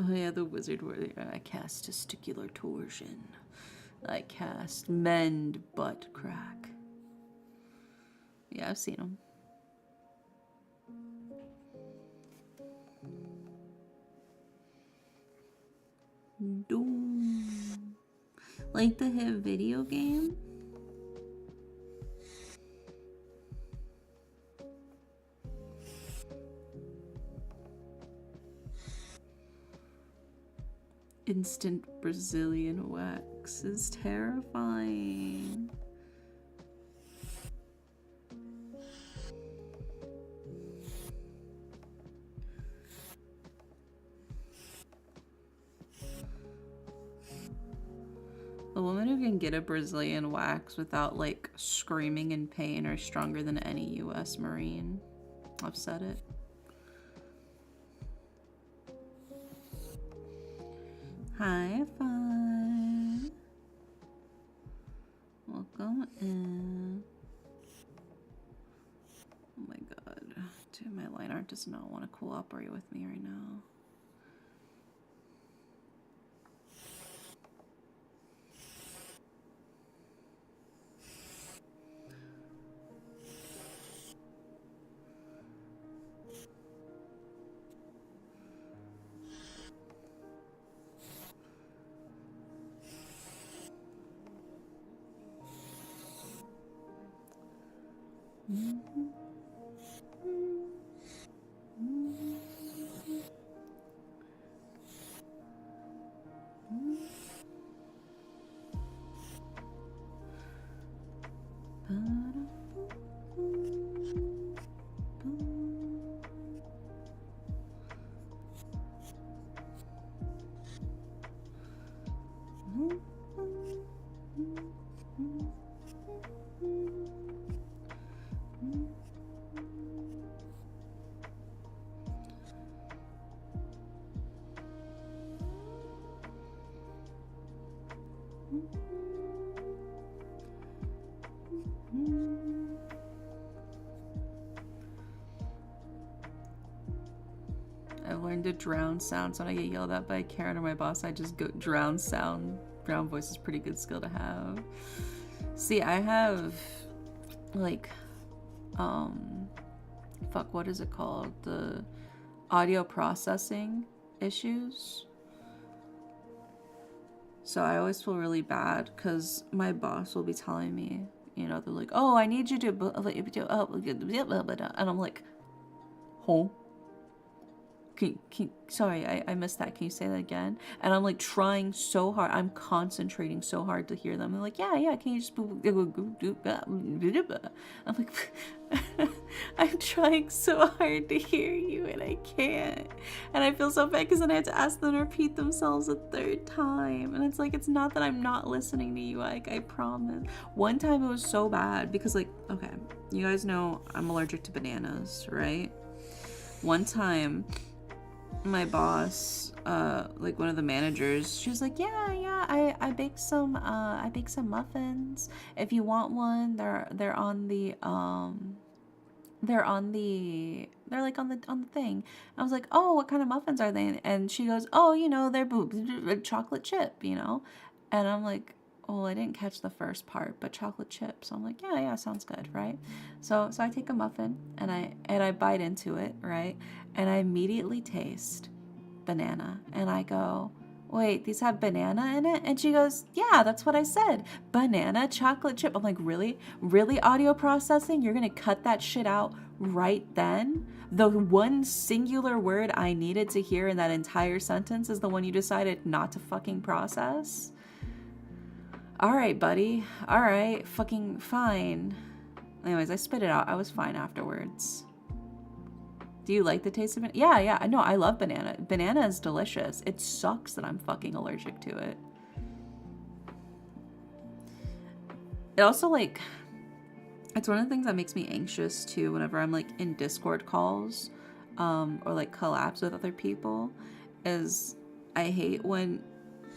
Oh yeah, the wizard warrior. I cast testicular torsion. I cast mend butt crack. Yeah, I've seen them. Doom. Like the hit video game? Instant Brazilian wax is terrifying. A woman who can get a Brazilian wax without like screaming in pain are stronger than any US Marine. I've said it. Hi, fun. Welcome in. Oh my god. Dude, my line art does not want to cooperate with me right now. I've learned to drown sounds when I get yelled at by Karen or my boss. I just go drown sound. Drown voice is a pretty good skill to have. See, I have like fuck, what is it called? The audio processing issues. So I always feel really bad because my boss will be telling me, you know, they're like, oh, I need you to, and I'm like, oh, sorry, I missed that. Can you say that again? And I'm like trying so hard. I'm concentrating so hard to hear them. I'm like, yeah, can you just, I'm like, I'm trying so hard to hear you and I can't. And I feel so bad because then I have to ask them to repeat themselves a third time. And it's like, it's not that I'm not listening to you, like, I promise. One time it was so bad because, like, okay, you guys know I'm allergic to bananas, right? One time my boss, like one of the managers, she was like, yeah, I baked some muffins. If you want one, they're like on the thing. I was like, oh, what kind of muffins are they? And she goes, oh, you know, they're chocolate chip, you know? And I'm like, well, I didn't catch the first part, but chocolate chip. So I'm like, yeah, sounds good, right? So I take a muffin and I bite into it, right? And I immediately taste banana. And I go, wait, these have banana in it? And she goes, yeah, that's what I said. Banana chocolate chip. I'm like, really? Really, audio processing? You're gonna cut that shit out right then? The one singular word I needed to hear in that entire sentence is the one you decided not to fucking process? All right, buddy. All right, fucking fine. Anyways, I spit it out. I was fine afterwards. Do you like the taste of it? Yeah. No, I love banana. Banana is delicious. It sucks that I'm fucking allergic to it. It also, like, it's one of the things that makes me anxious too whenever I'm like in Discord calls or like collabs with other people, is I hate when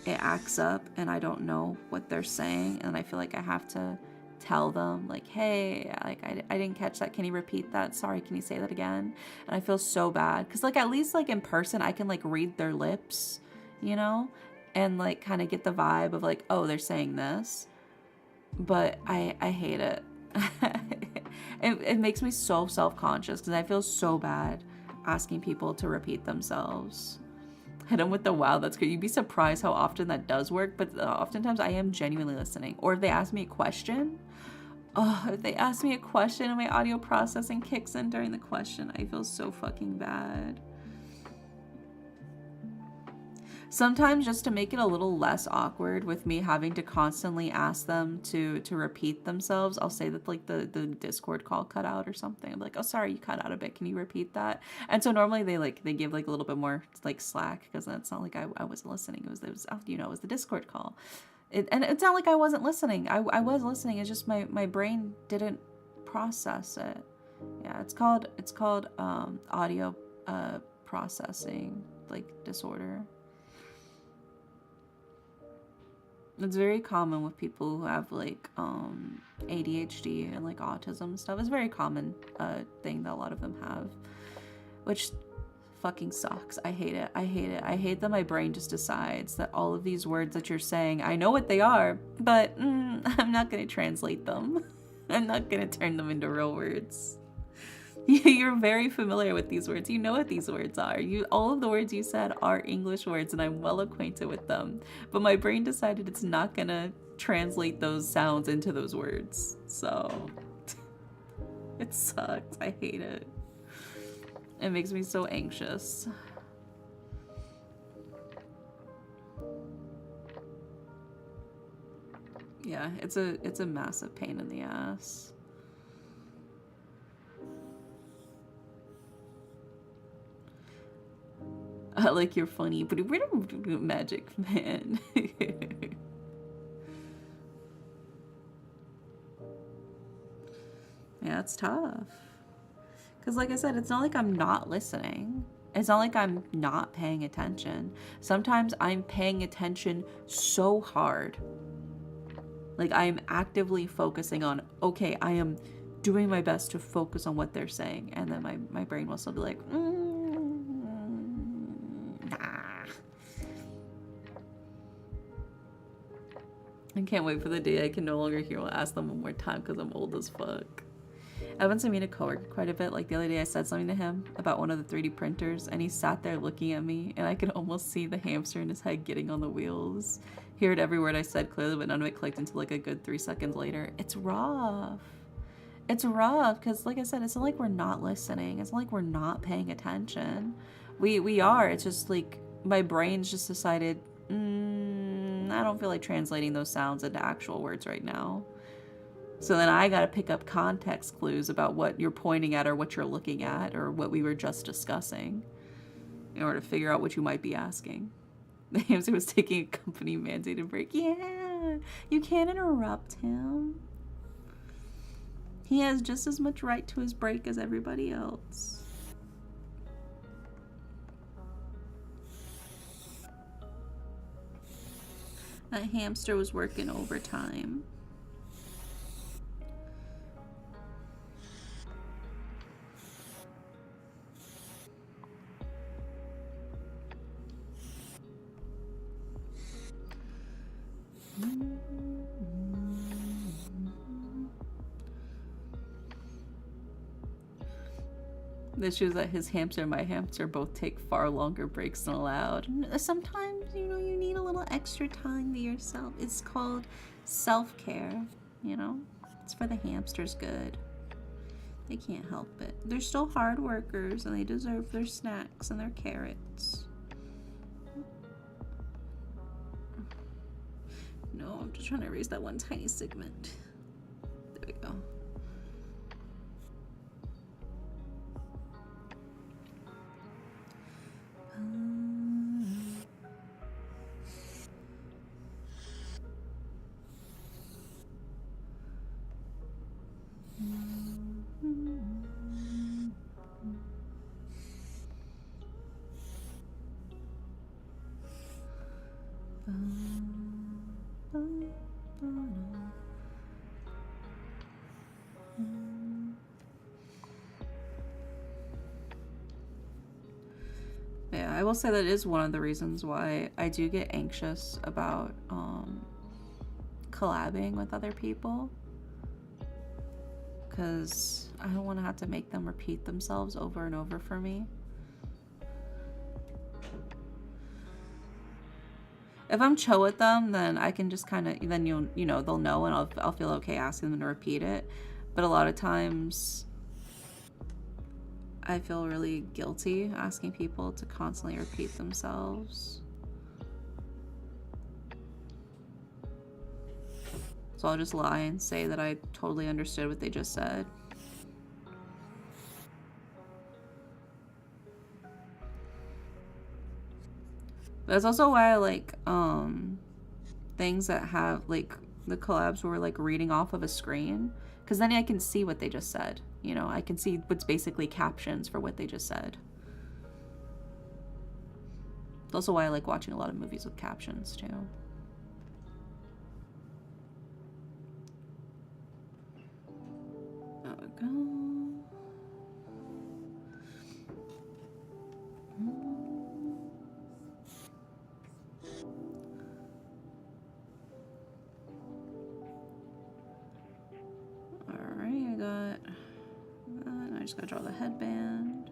it acts up and I don't know what they're saying and I feel like I have to tell them, like, hey, like I didn't catch that, can you repeat that, sorry, can you say that again? And I feel so bad because, like, at least like in person I can like read their lips, you know, and like kind of get the vibe of like, oh, they're saying this. But I hate it. It makes me so self-conscious because I feel so bad asking people to repeat themselves. Hit them with the wow, that's good. You'd be surprised how often that does work, but oftentimes I am genuinely listening. Or if they ask me a question, if they ask me a question and my audio processing kicks in during the question, I feel so fucking bad. Sometimes just to make it a little less awkward with me having to constantly ask them to repeat themselves, I'll say that like the Discord call cut out or something. I'm like, oh, sorry, you cut out a bit. Can you repeat that? And so normally they give like a little bit more like slack because it's not like I wasn't listening. It was it was the Discord call. And it's not like I wasn't listening. I was listening. It's just my brain didn't process it. Yeah, it's called audio processing like disorder. It's very common with people who have like ADHD and like autism and stuff. It's a very common thing that a lot of them have, which fucking sucks. I hate it. I hate that my brain just decides that all of these words that you're saying, I know what they are, but I'm not going to translate them. I'm not going to turn them into real words. You're very familiar with these words. You know what these words are. All of the words you said are English words, and I'm well acquainted with them. But my brain decided it's not gonna translate those sounds into those words. So it sucks. I hate it. It makes me so anxious. Yeah, it's a massive pain in the ass. Like you're funny, but we're magic man. Yeah, it's tough. Because like I said, it's not like I'm not listening. It's not like I'm not paying attention. Sometimes I'm paying attention so hard. Like I am actively focusing on, okay, I am doing my best to focus on what they're saying. And then my brain will still be like, I can't wait for the day I can no longer hear or ask them one more time because I'm old as fuck. I've been to meet a coworker quite a bit. Like the other day I said something to him about one of the 3D printers and he sat there looking at me and I could almost see the hamster in his head getting on the wheels. He heard every word I said clearly, but none of it clicked until like a good 3 seconds later. It's rough. It's rough because like I said, it's not like we're not listening. It's not like we're not paying attention. We are. It's just like my brain's just decided, I don't feel like translating those sounds into actual words right now. So then I gotta pick up context clues about what you're pointing at or what you're looking at or what we were just discussing in order to figure out what you might be asking. The hamster was taking a company mandated break. Yeah, you can't interrupt him. He has just as much right to his break as everybody else. That hamster was working overtime. The issue is that his hamster and my hamster both take far longer breaks than allowed. Sometimes, you need a little extra time to yourself. It's called self-care, It's for the hamster's good. They can't help it. They're still hard workers and they deserve their snacks and their carrots. No, I'm just trying to erase that one tiny segment. There we go. Yeah, I will say that is one of the reasons why I do get anxious about collabing with other people. because I don't want to have to make them repeat themselves over and over for me. If I'm chill with them, then I can just kind of, then you know, they'll know, and I'll feel okay asking them to repeat it. But a lot of times, I feel really guilty asking people to constantly repeat themselves. So I'll just lie and say that I totally understood what they just said. That's also why I like things that have like the collabs where we're like reading off of a screen, because then I can see what they just said. You know, I can see what's basically captions for what they just said. That's also why I like watching a lot of movies with captions too. There we go. Alright, I got that. I just gotta draw the headband.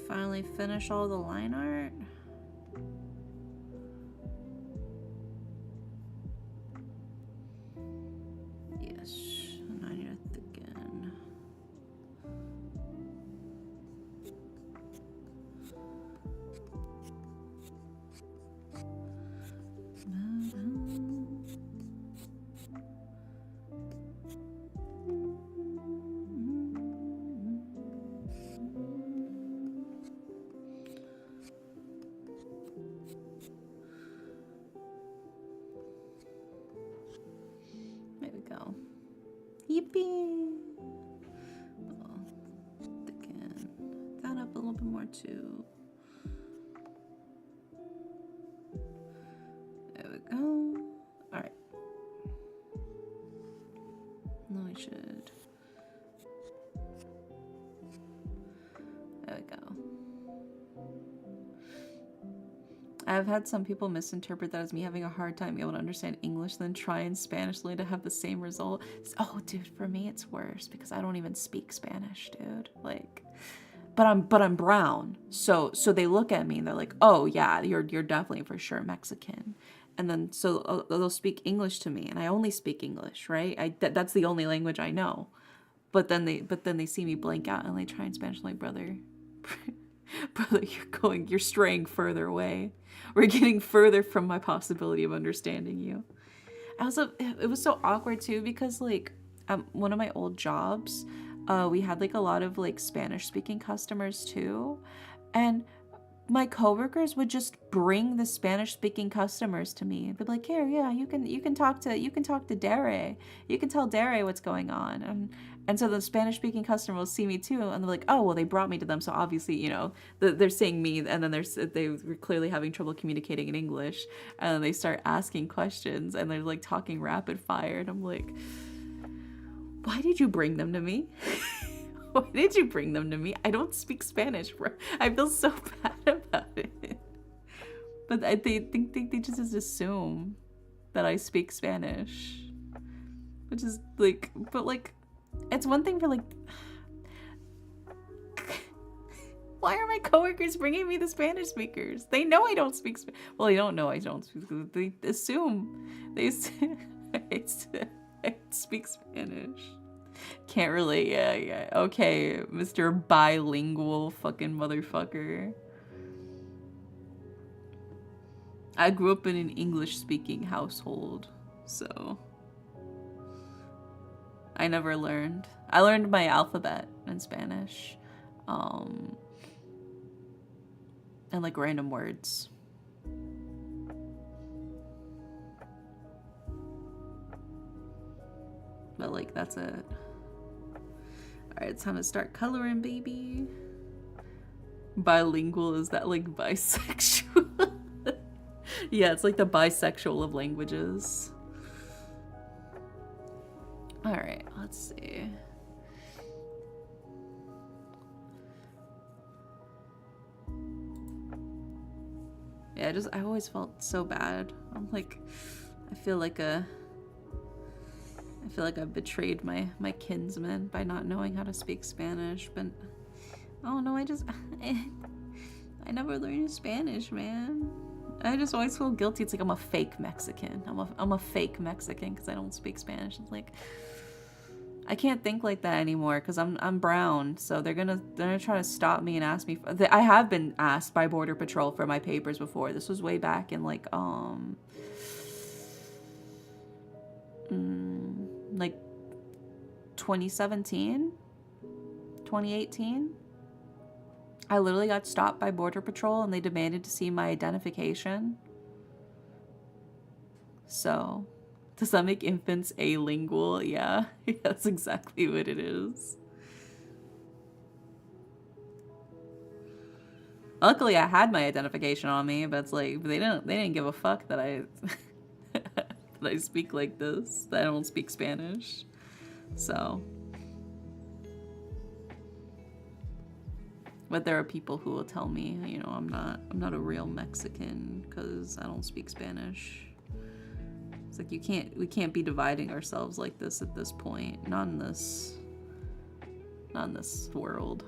Finally finish all the line art. Yes, and I need to thicken. There we go. Yippee! Oh, thicken. too. There we go. All right. No, I should. There we go. I've had some people misinterpret that as me having a hard time being able to understand English, then try in Spanish only to have the same result. Oh, dude, for me it's worse because I don't even speak Spanish, dude. Like, but I'm brown, so they look at me and they're like, oh yeah, you're definitely for sure Mexican, and then so they'll speak English to me, and I only speak English, right? That's the only language I know, but then they see me blank out and they try in Spanish, like, brother. Brother, you're straying further away. We're getting further from my possibility of understanding you. It was so awkward too because like one of my old jobs, we had like a lot of like Spanish speaking customers too, and my coworkers would just bring the Spanish speaking customers to me and be like, here, yeah, you can talk to Dare. You can tell Dare what's going on. And so the Spanish speaking customer will see me too, and they're like, oh, well, they brought me to them, so obviously, you know, they're seeing me, and then they were clearly having trouble communicating in English, and then they start asking questions, and they're like talking rapid fire, and I'm like, why did you bring them to me? Why did you bring them to me? I don't speak Spanish, bro. I feel so bad about it. But they think they just assume that I speak Spanish, which is like, but like, it's one thing for like, why are my coworkers bringing me the Spanish speakers? They know I don't speak Spanish. Well, they don't know I don't speak. They assume I speak Spanish. Can't relate. Yeah. Okay, Mr. Bilingual fucking motherfucker. I grew up in an English-speaking household, so I never learned. I learned my alphabet in Spanish, and like random words. But like, that's it. Alright, it's time to start coloring, baby. Bilingual, is that like bisexual? Yeah, it's like the bisexual of languages. Alright, let's see. Yeah, I always felt so bad. I'm like, I feel like I've betrayed my kinsmen by not knowing how to speak Spanish, but oh no, I never learned Spanish, man. I just always feel guilty. It's like I'm a fake Mexican. I'm a fake Mexican because I don't speak Spanish. It's like I can't think like that anymore because I'm brown. So they're gonna try to stop me and ask me. I have been asked by Border Patrol for my papers before. This was way back in like 2017, 2018. I literally got stopped by Border Patrol and they demanded to see my identification. So, does that make infants alingual? Yeah, that's exactly what it is. Luckily, I had my identification on me, but it's like they didn't give a fuck that I that I speak like this. That I don't speak Spanish. So, but there are people who will tell me, you know, I'm not a real Mexican because I don't speak Spanish. It's like we can't be dividing ourselves like this at this point. Not in this world.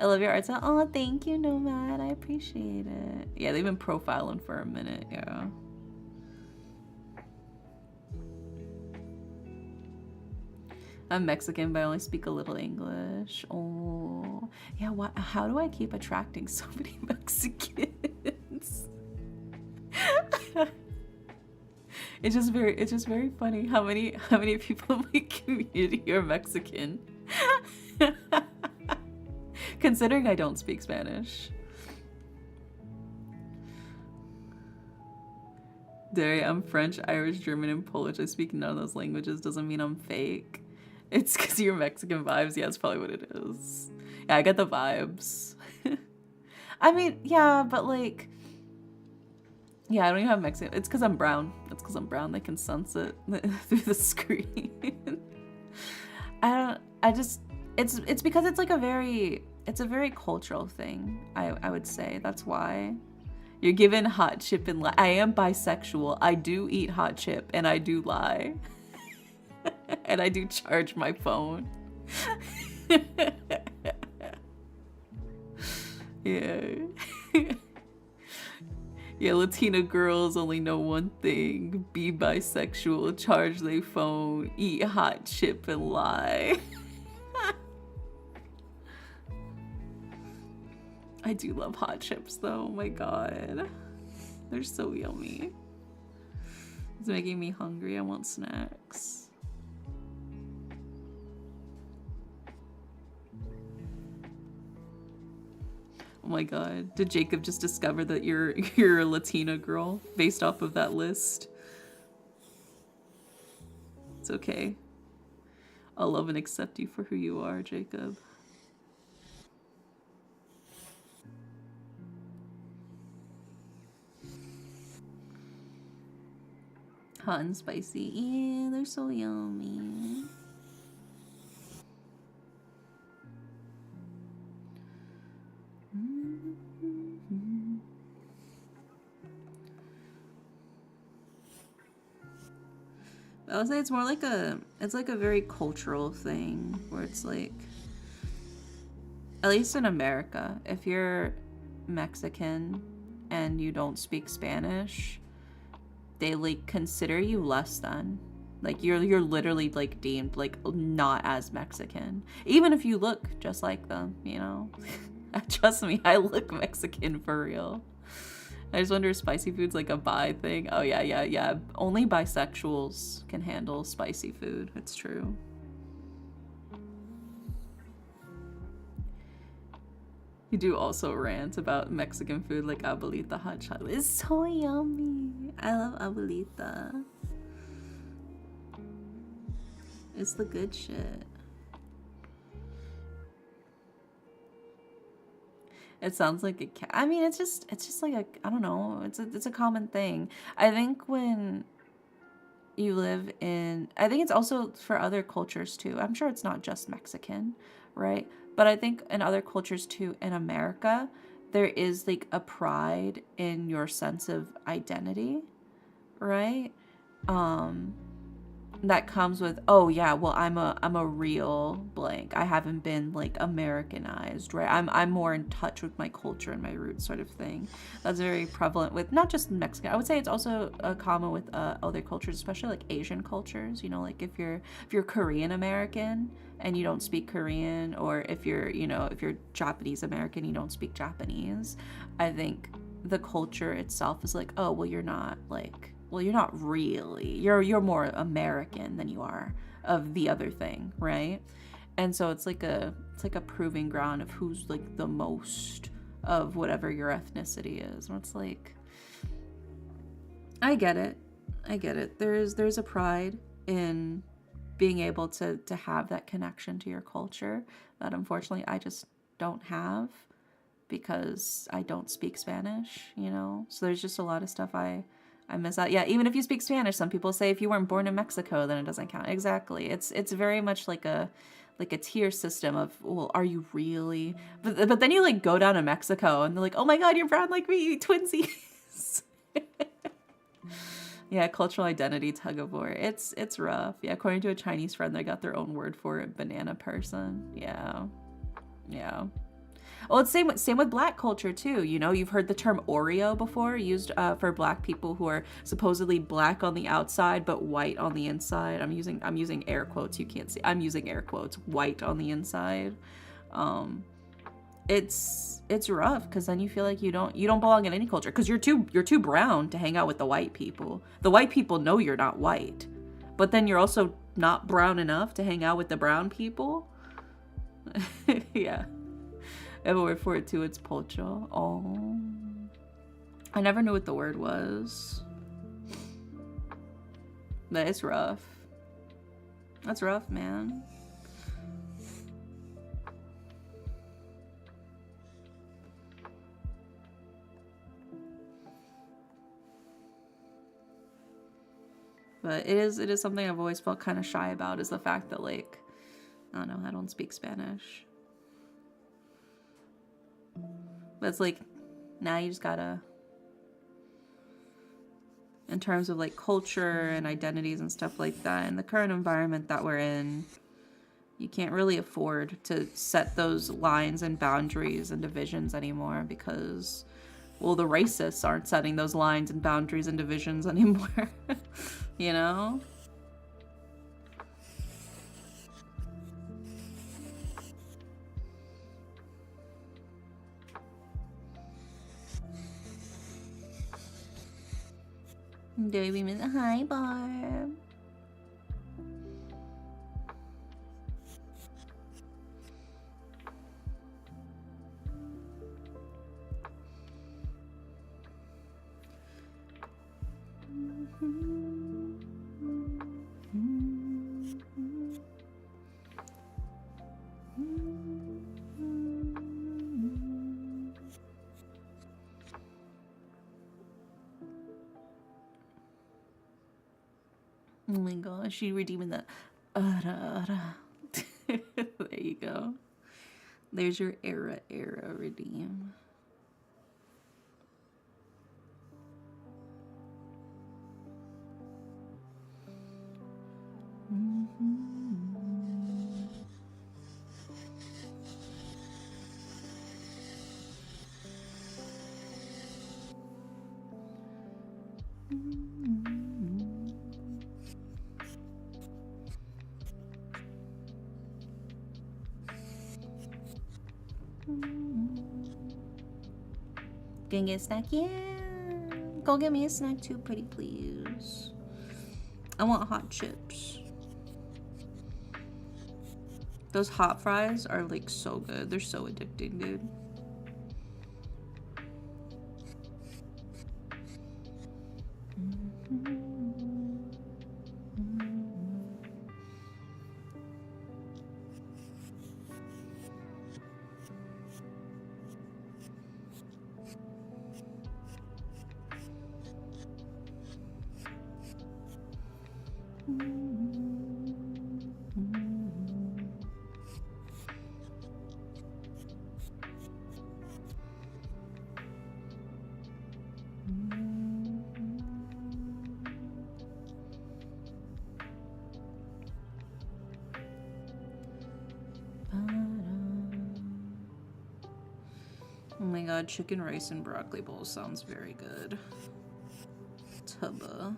I love your art style. Oh, thank you, Nomad. I appreciate it. Yeah, they've been profiling for a minute. Yeah. I'm Mexican, but I only speak a little English. Oh, yeah. How do I keep attracting so many Mexicans? It's just very funny how many people in my community are Mexican. Considering I don't speak Spanish. Derry, I'm French, Irish, German, and Polish. I speak none of those languages. Doesn't mean I'm fake. It's because you're Mexican vibes. Yeah, that's probably what it is. Yeah, I get the vibes. I mean, yeah, but like, yeah, I don't even have Mexican. It's because I'm brown. It's because I'm brown. They can sense it through the screen. I don't. I just. It's because it's like a very. It's a very cultural thing. I would say that's why. You're given hot chip and lie. I am bisexual. I do eat hot chip and I do lie. And I do charge my phone. Yeah. Yeah, Latina girls only know one thing. Be bisexual, charge their phone, eat hot chip and lie. I do love hot chips though, oh my god. They're so yummy. It's making me hungry, I want snacks. Oh my god, did Jacob just discover that you're a Latina girl based off of that list? It's okay. I'll love and accept you for who you are, Jacob. Hot and spicy. Yeah, they're so yummy. I would say it's more like it's like a very cultural thing where it's like, at least in America, if you're Mexican and you don't speak Spanish, they like consider you less than. Like you're literally like deemed like not as Mexican. Even if you look just like them, you know? Trust me, I look Mexican for real. I just wonder if spicy food's like a bi thing. Oh yeah. Only bisexuals can handle spicy food. It's true. You do also rant about Mexican food like abuelita hot chocolate. It's so yummy. I love abuelita. It's the good shit. It sounds like a cat. I mean, it's just like a, I don't know. It's a common thing. I think when you live in, I think it's also for other cultures too. I'm sure it's not just Mexican, right? But I think in other cultures too, in America, there is like a pride in your sense of identity, right? That comes with, oh yeah, well I'm a real blank. I haven't been like Americanized, right? I'm more in touch with my culture and my roots, sort of thing. That's very prevalent with not just Mexican. I would say it's also common with other cultures, especially like Asian cultures. You know, like if you're Korean American and you don't speak Korean, or if you're Japanese American, you don't speak Japanese. I think the culture itself is like, oh well, you're not like, well, you're not really. You're more American than you are of the other thing, right? And so it's like a proving ground of who's like the most of whatever your ethnicity is. And it's like, I get it. There's a pride in being able to have that connection to your culture that unfortunately I just don't have because I don't speak Spanish, you know? So there's just a lot of stuff I miss out. Yeah, even if you speak Spanish, some people say if you weren't born in Mexico, then it doesn't count. Exactly. It's very much like a tier system of, well, are you really? But then you like go down to Mexico and they're like, oh my god, you're brown like me, twinsies. Yeah, cultural identity tug of war. It's rough. Yeah, according to a Chinese friend, they got their own word for it, banana person. Yeah. Well, it's same with black culture too. You know, you've heard the term Oreo before, used for black people who are supposedly black on the outside but white on the inside. I'm using air quotes. You can't see. I'm using air quotes. White on the inside. It's rough because then you feel like you don't belong in any culture because you're too brown to hang out with the white people. The white people know you're not white, but then you're also not brown enough to hang out with the brown people. Yeah. I have a word for it too. It's pocho. Oh, I never knew what the word was. But it's rough. That's rough, man. But it is something I've always felt kind of shy about, is the fact that, like, I don't know, I don't speak Spanish. But it's like, now you just gotta, in terms of like culture and identities and stuff like that, in the current environment that we're in, you can't really afford to set those lines and boundaries and divisions anymore because, well, the racists aren't setting those lines and boundaries and divisions anymore. You know? Baby Miss, hi, Barb. Oh my gosh, she redeeming the there you go. There's your era redeem. Gonna get a snack? Yeah. Go get me a snack too, pretty please. I want hot chips. Those hot fries are like so good. They're so addicting, dude. Oh my god, chicken rice and broccoli bowl sounds very good. Tubba.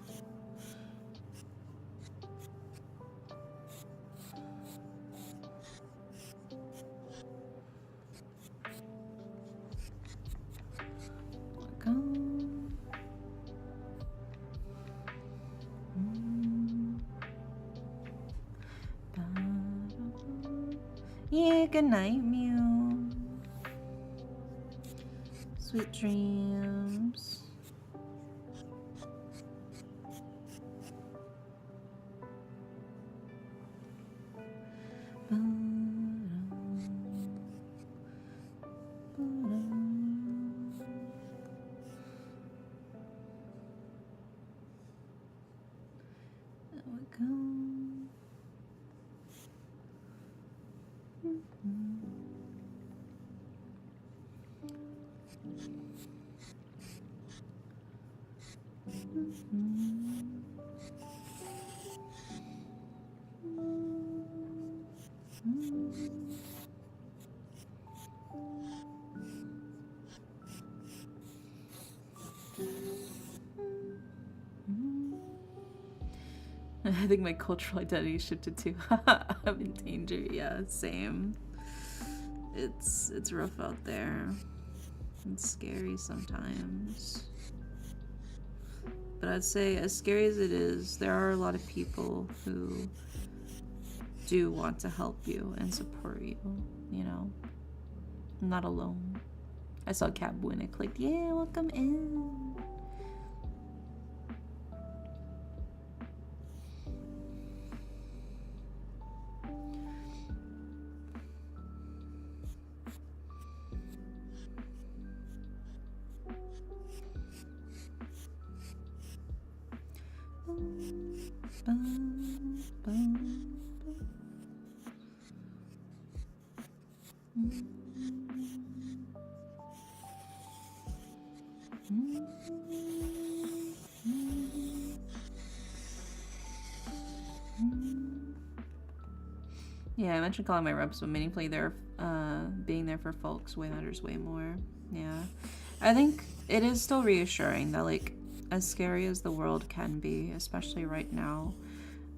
Yeah, good night, Mew. Sweet dreams. There we go. I think my cultural identity shifted too. I'm in danger. Yeah, same. It's rough out there. It's scary sometimes. But I'd say, as scary as it is, there are a lot of people who do want to help you and support you, you know? I'm not alone. I saw catboy and I clicked, yeah, welcome in. Bum, bum, bum. Yeah, I mentioned calling my reps, but meaningfully there, being there for folks way matters way more. Yeah. I think it is still reassuring that, like, as scary as the world can be, especially right now,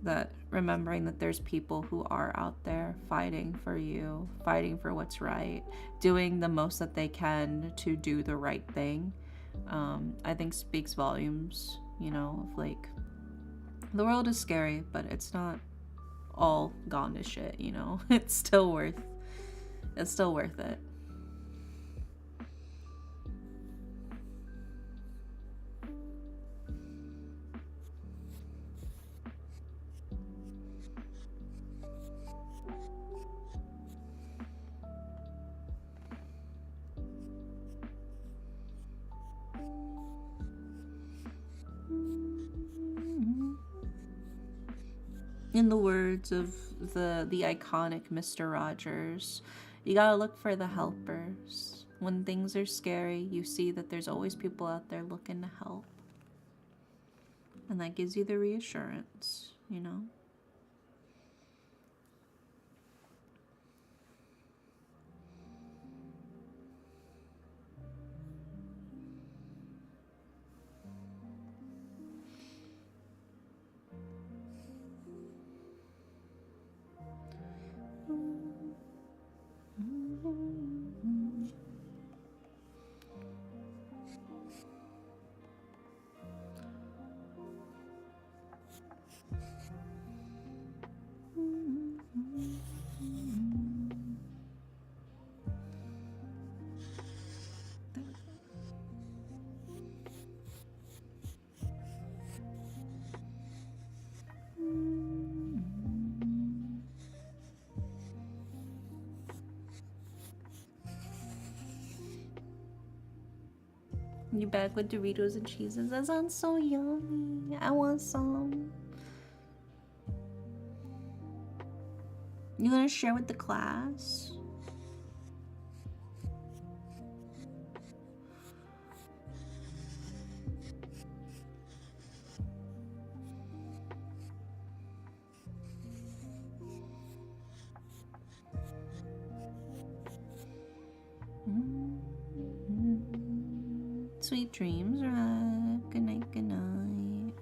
that remembering that there's people who are out there fighting for you, fighting for what's right, doing the most that they can to do the right thing, I think speaks volumes, you know, of like, the world is scary, but it's not all gone to shit, you know. It's still worth it. In the words of the iconic Mr. Rogers, you gotta look for the helpers. When things are scary, you see that there's always people out there looking to help. And that gives you the reassurance, you know? You back with Doritos and cheeses? That sounds so yummy. I want some. You gonna share with the class? Sweet dreams, right? Good night, good night.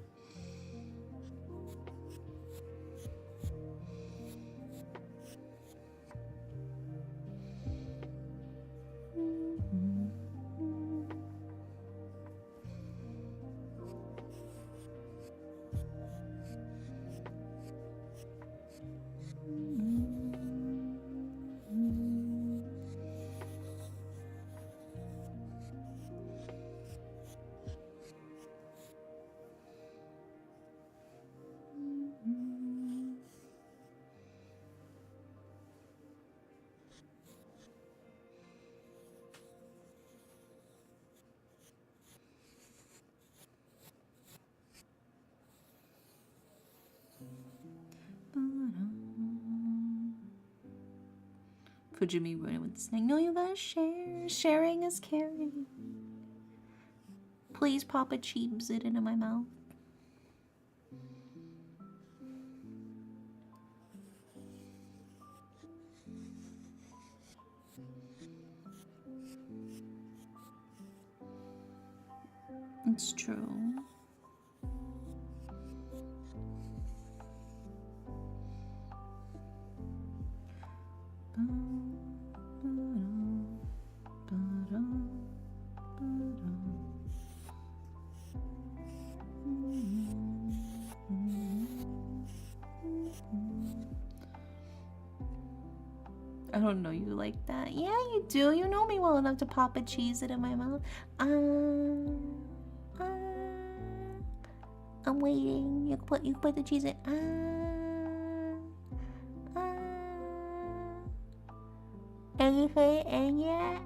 Fujimi running with the snake. No, you gotta share. Sharing is caring. Please pop a cheap zit into my mouth. It's true. I don't know you like that. Yeah, you do. You know me well enough to pop a cheese it in my mouth. I'm waiting. You can put the cheese in. And you put it in yet?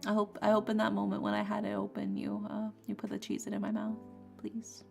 I hope in that moment when I had it open, you put the cheese in my mouth, please.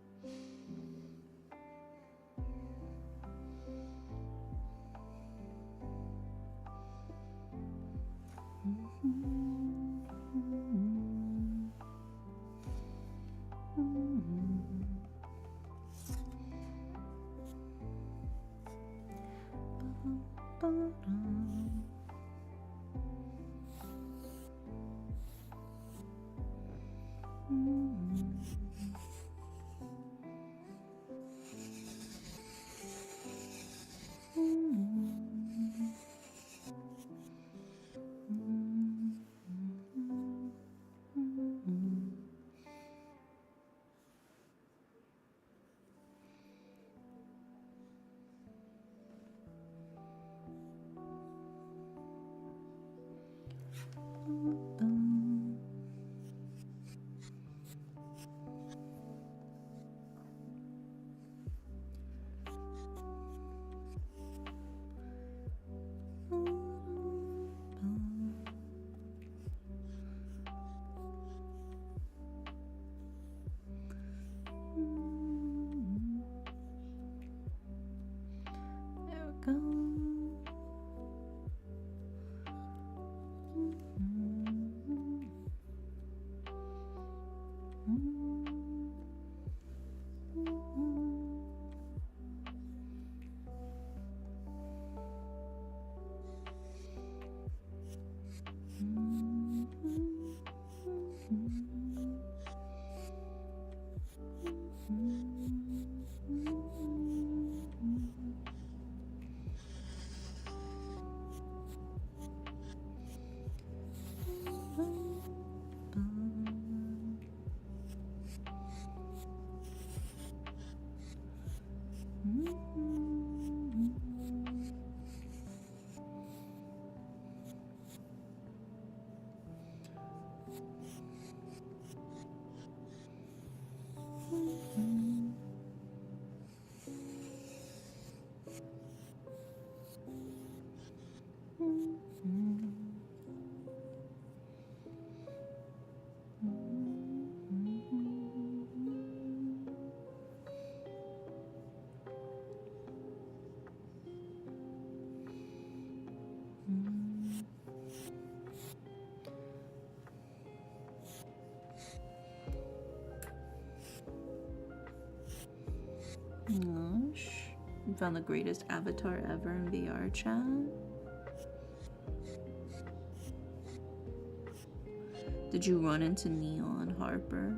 Gosh. You found the greatest avatar ever in VR chat. Did you run into Neon Harper?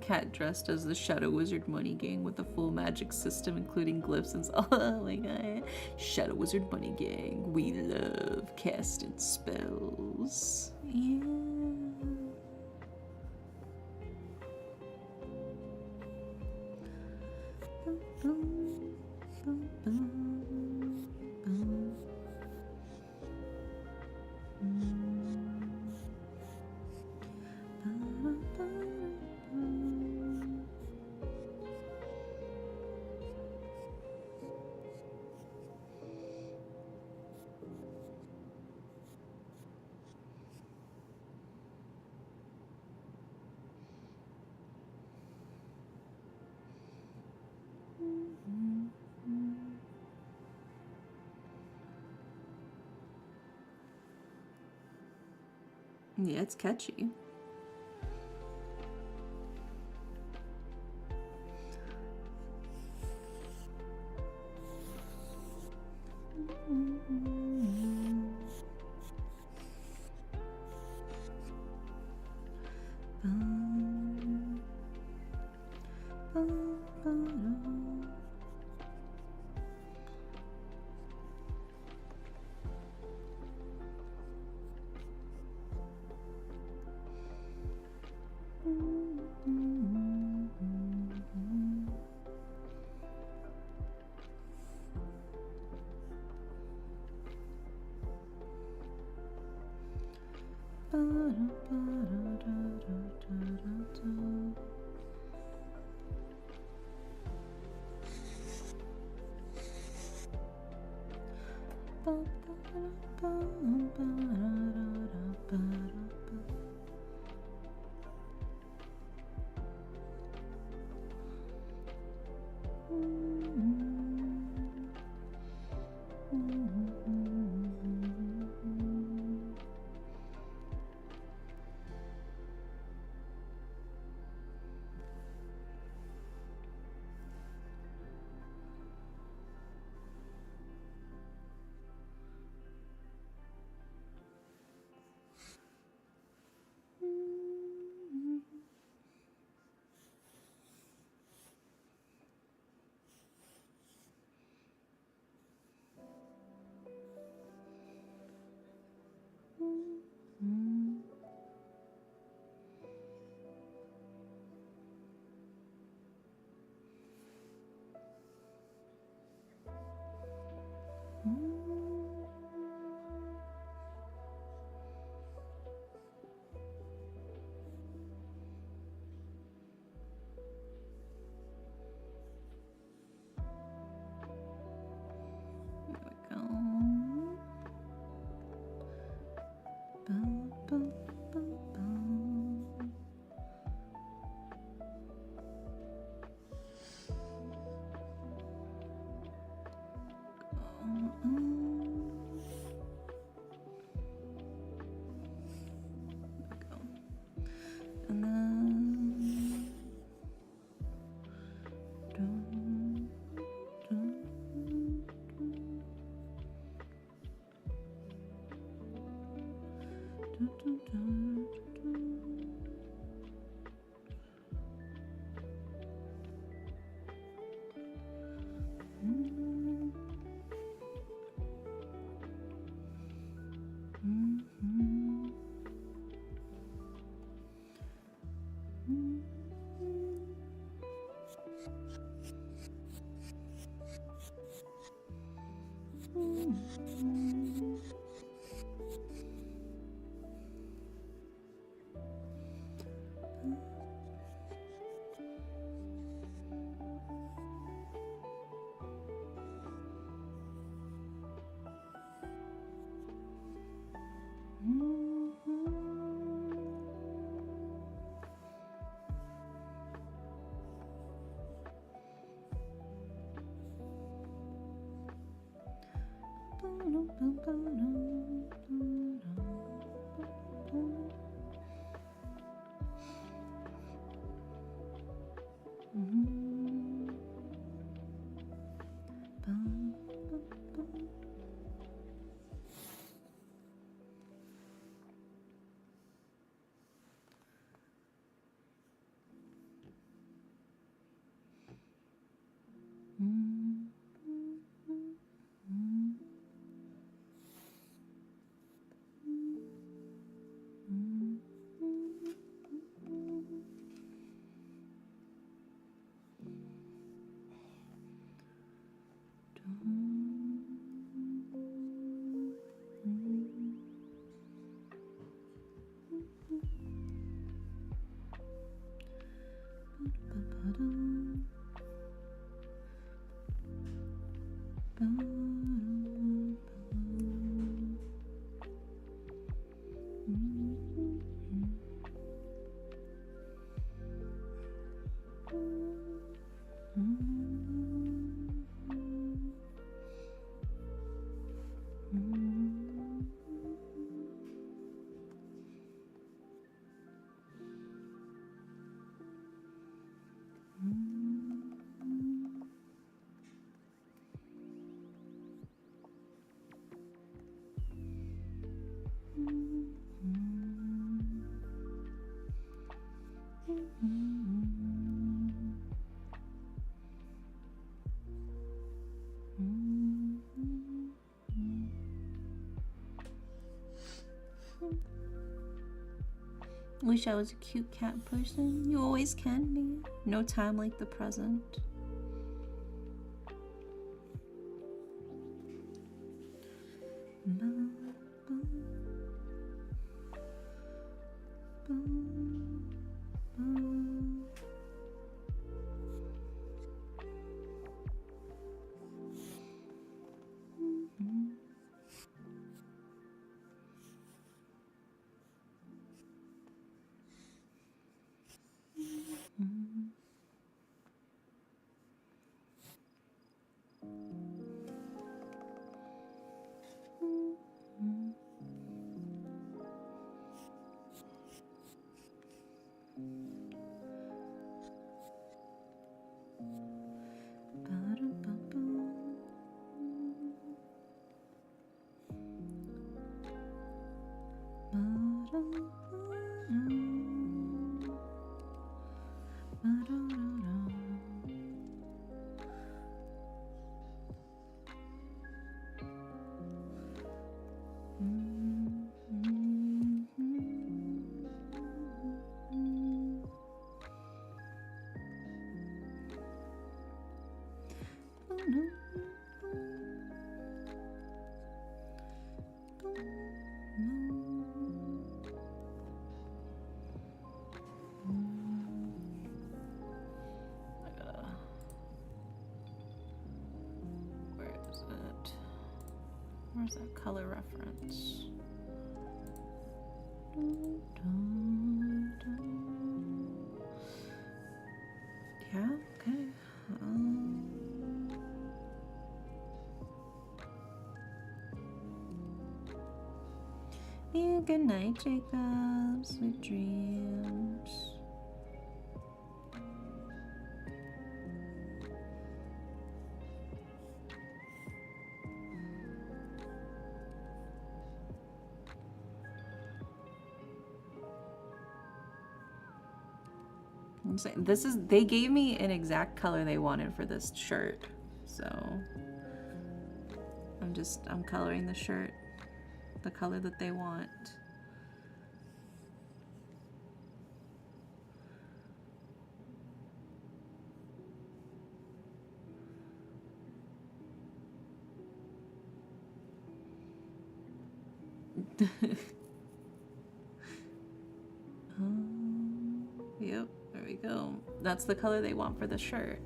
Cat dressed as the Shadow Wizard Money Gang with a full magic system, including glyphs and oh my god. Shadow Wizard Money Gang. We love casting spells. Yeah. Yeah, it's catchy. Wish I was a cute cat person. You always can be. No time like the present. Where's that color reference? Yeah, okay. Yeah, good night, Jacob. Sweet dreams. This is, they gave me an exact color they wanted for this shirt, so I'm coloring the shirt the color that they want. Yep, there we go. That's the color they want for the shirt.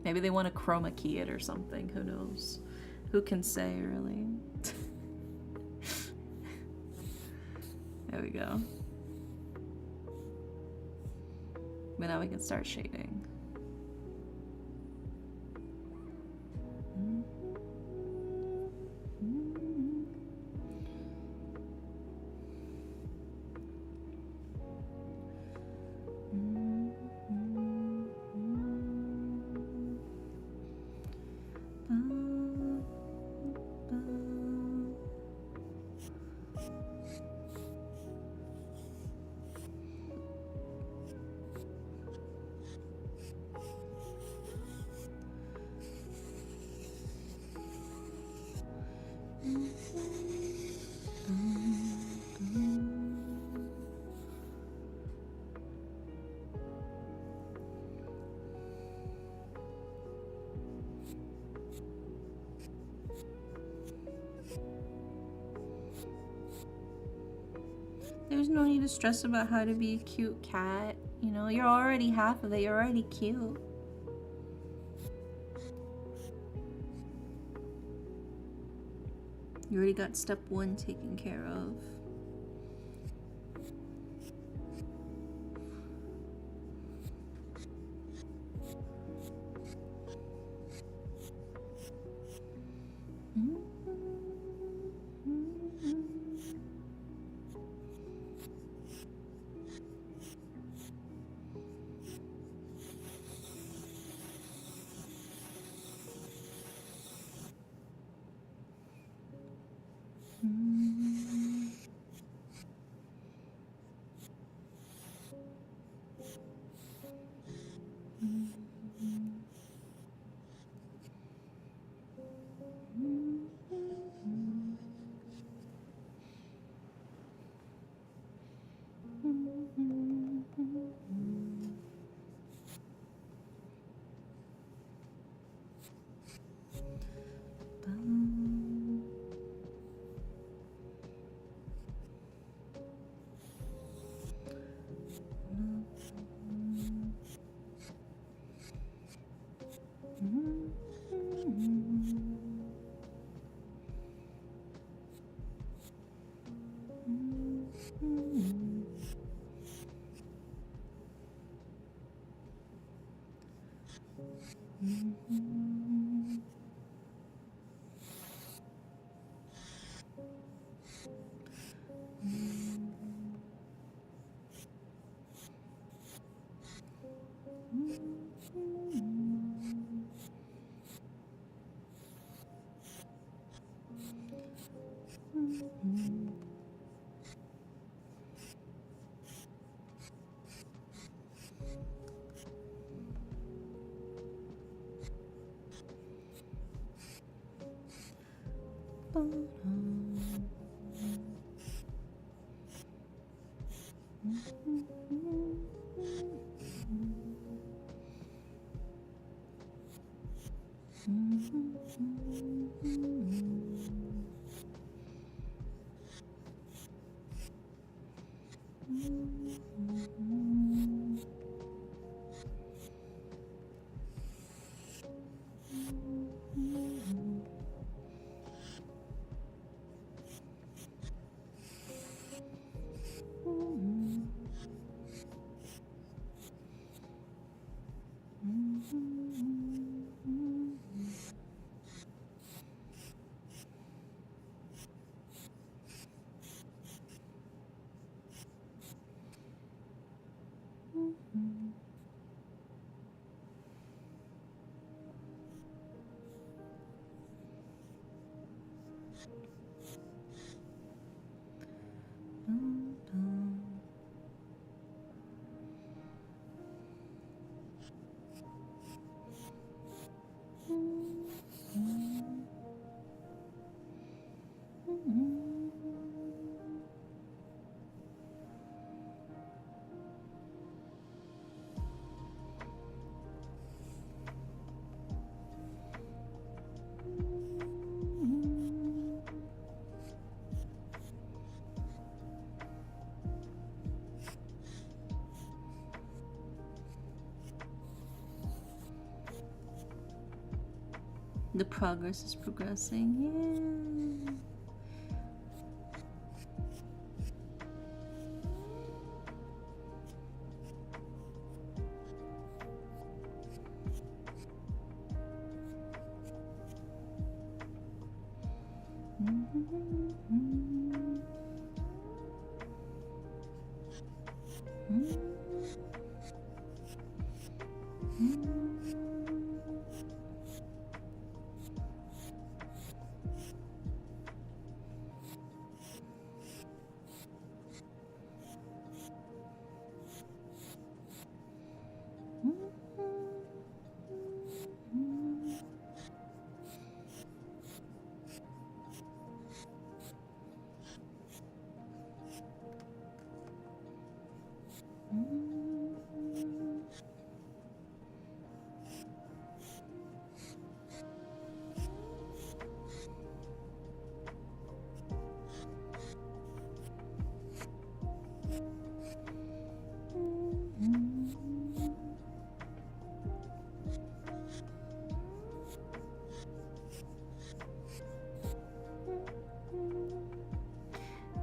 Maybe they want to chroma key it or something. Who knows? Who can say, really? There we go. But now we can start shading. There's no need to stress about how to be a cute cat. You know, you're already half of it. You're already cute. You already got step 1 taken care of. The progress is progressing. Yeah.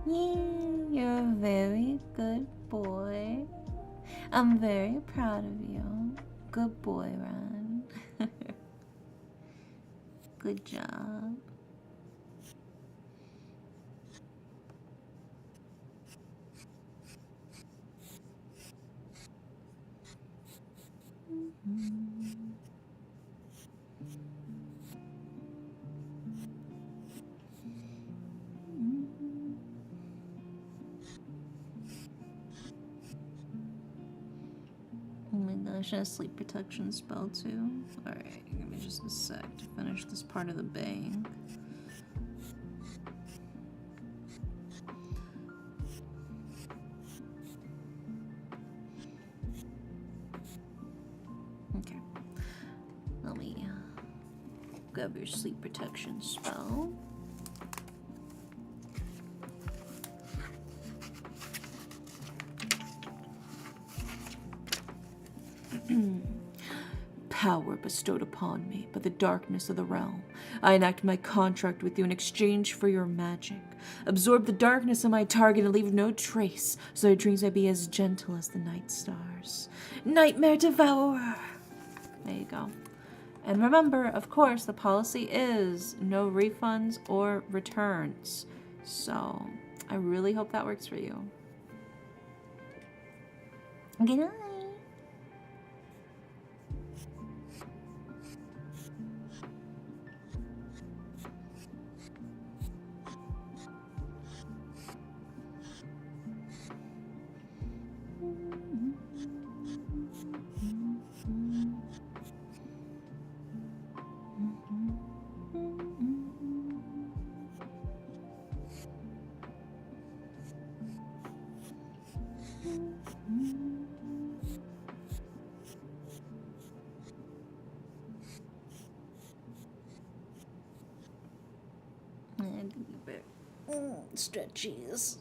You're a very good boy. I'm very proud of you. Good boy, Ron. Good job. Oh my gosh, a sleep protection spell too. Alright, give me just a sec to finish this part of the bang. Okay. Let me grab your sleep protection spell. power bestowed upon me by the darkness of the realm. I enact my contract with you in exchange for your magic. Absorb the darkness of my target and leave no trace, so their dreams may be as gentle as the night stars. Nightmare Devourer! There you go. And remember, of course, the policy is no refunds or returns. So, I really hope that works for you. Good night. And stretchies.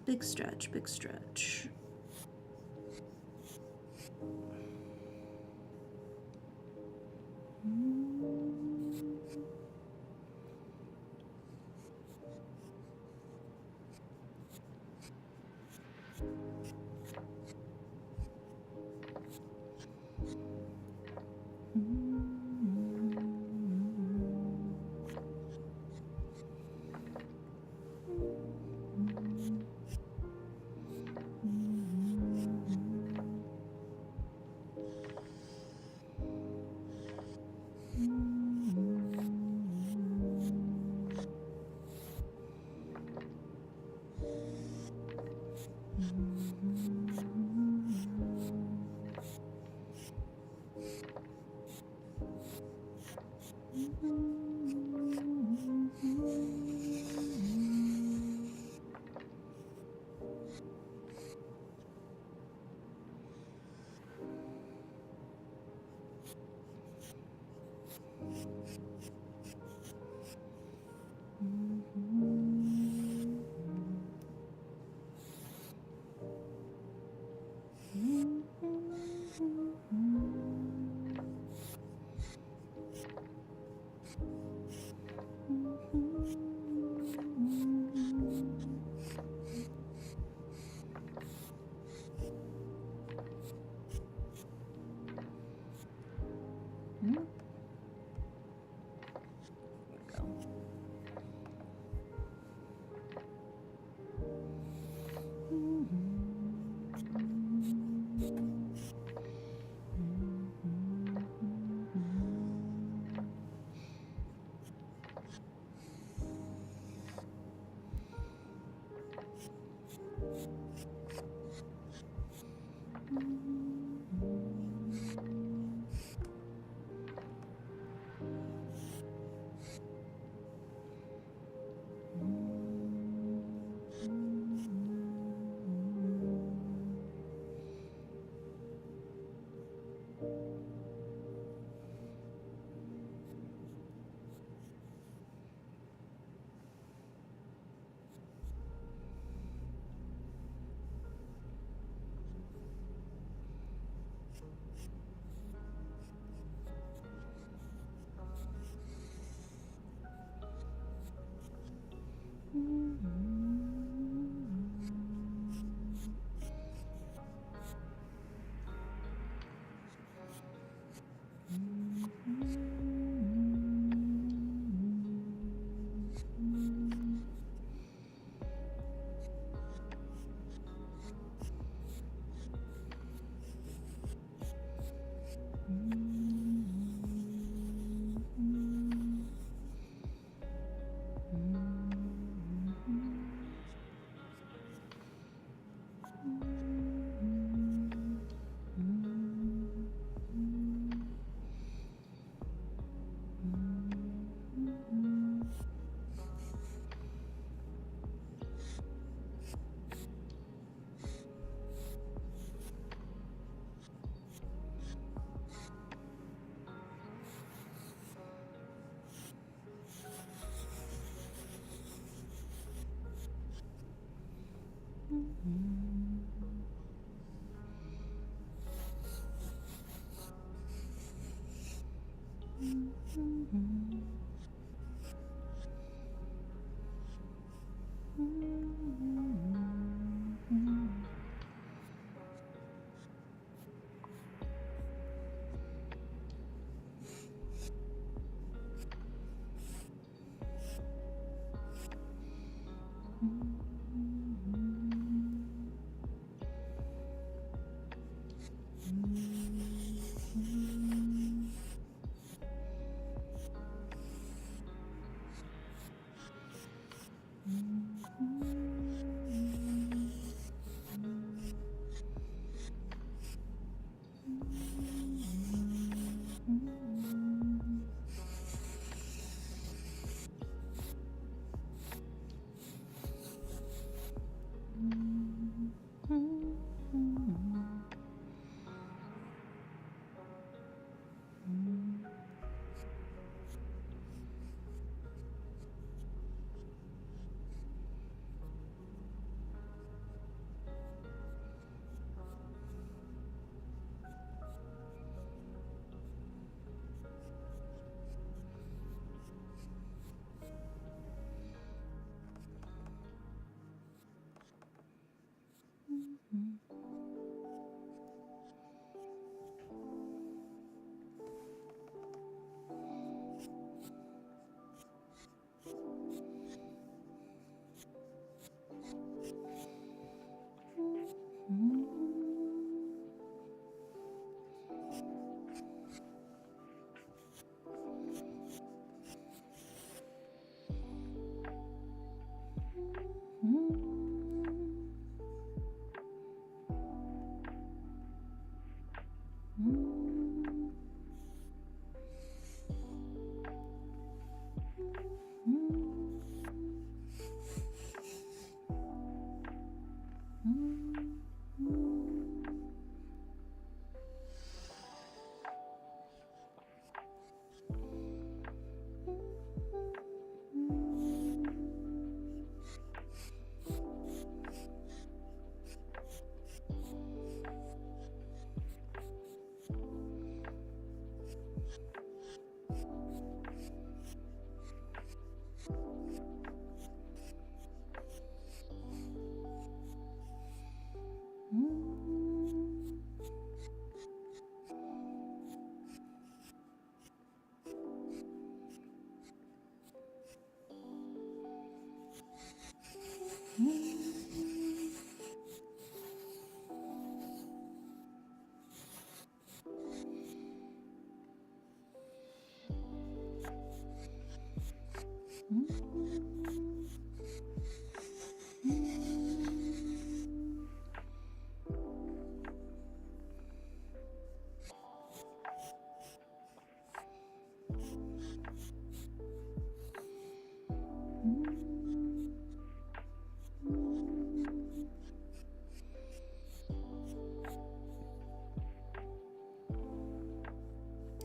Big stretch, big stretch.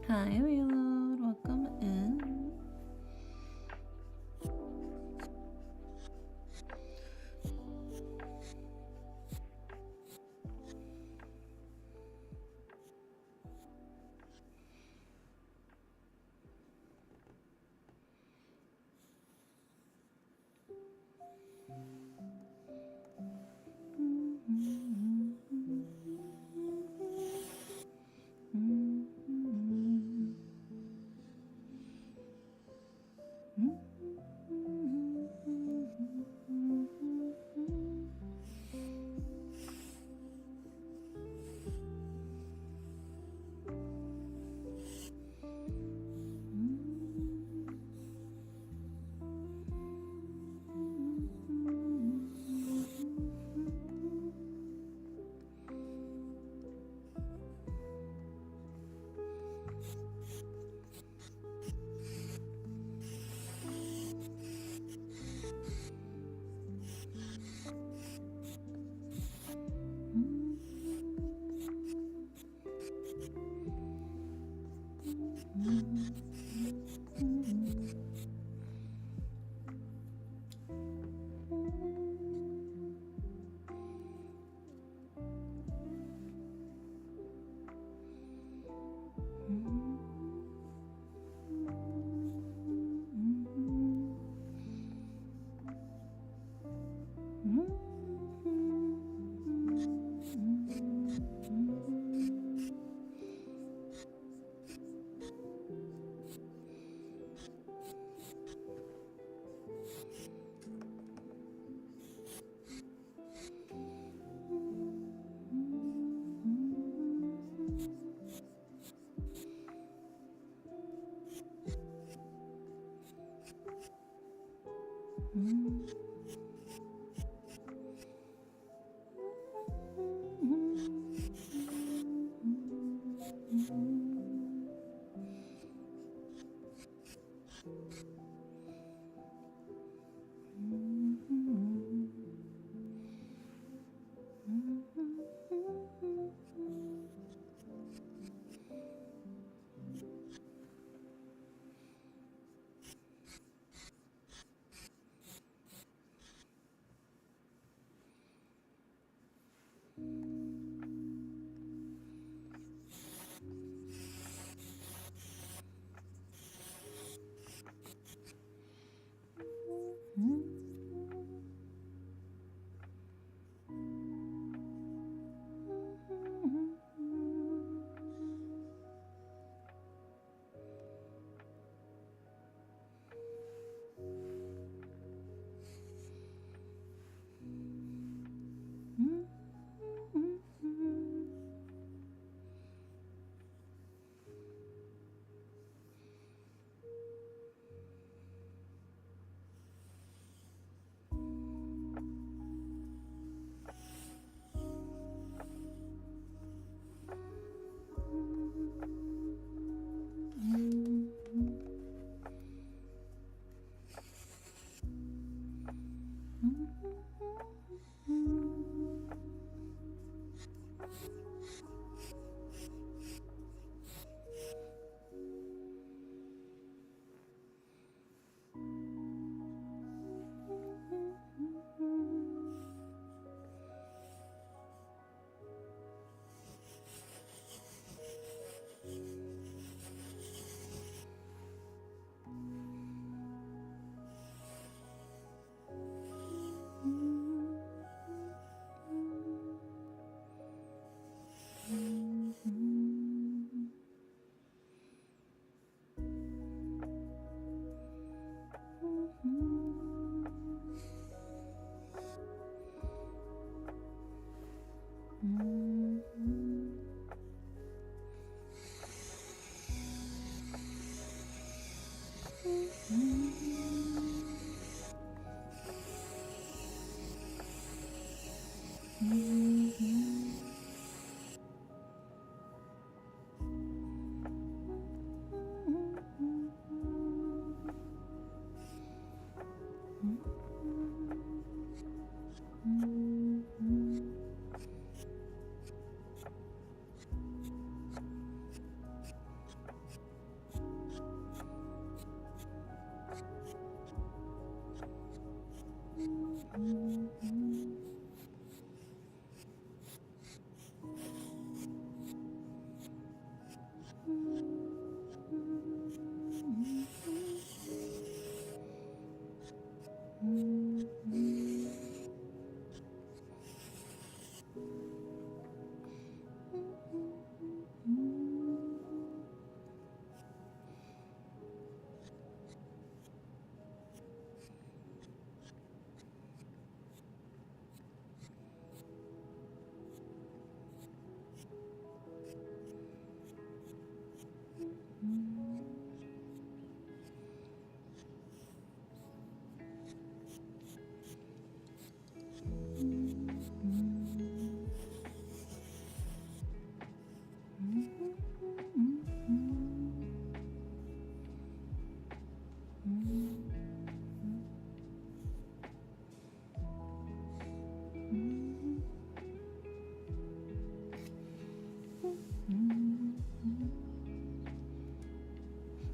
Hi, Reload. Welcome in.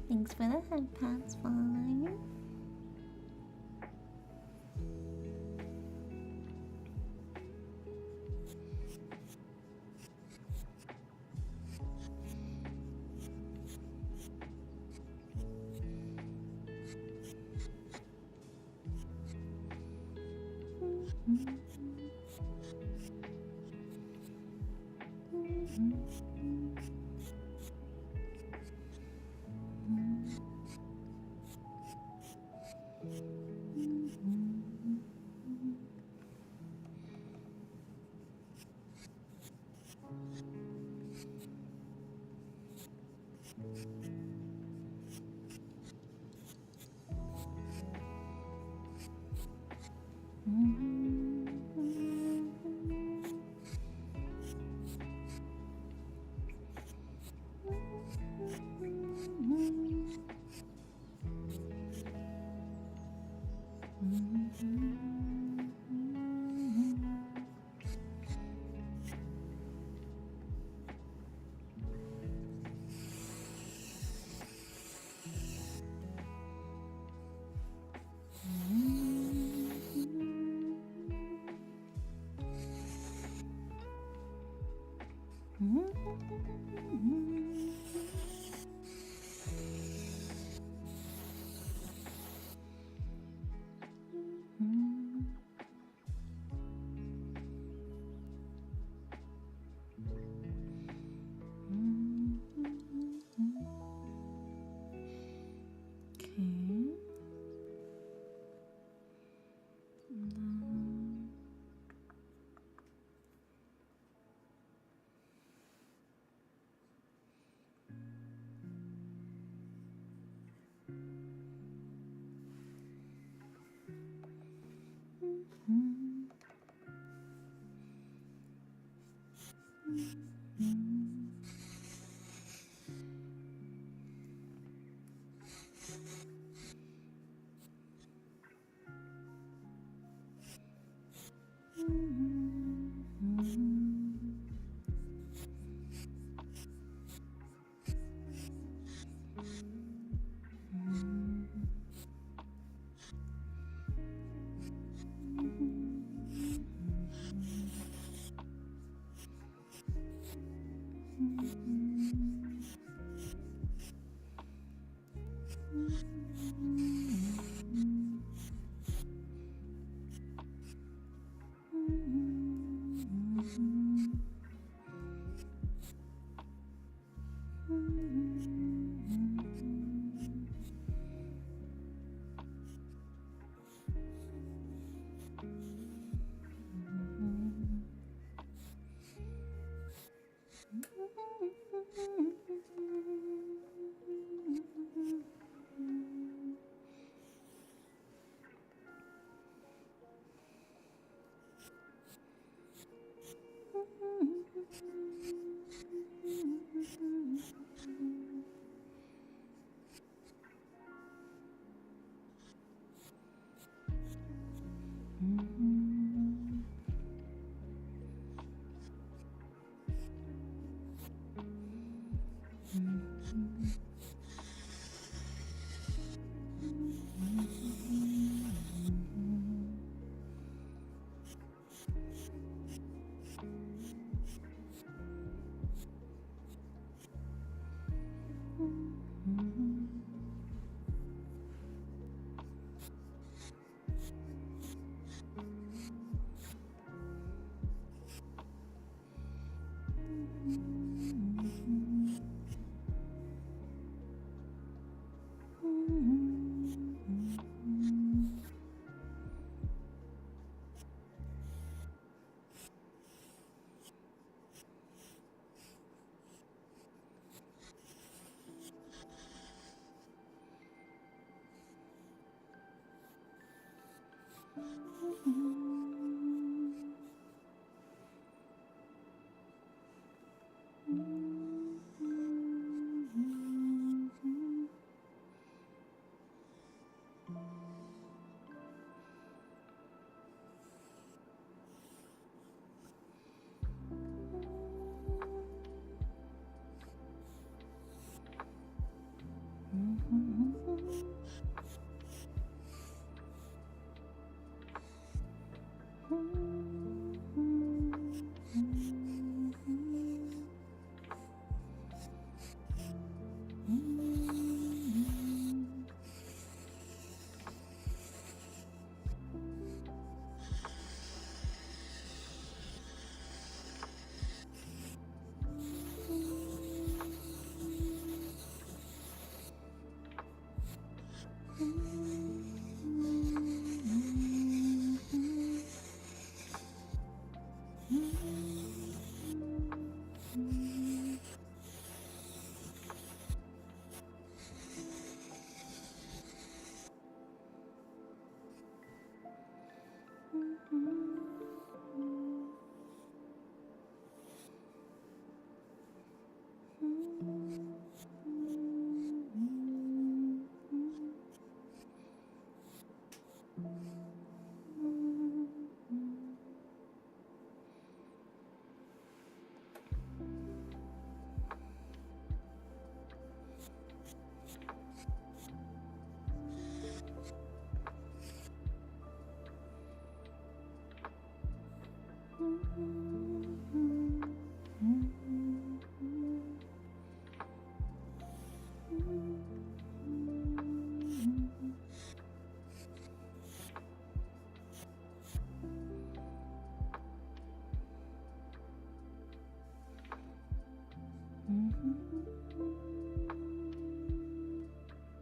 Thanks for the head pats, fine.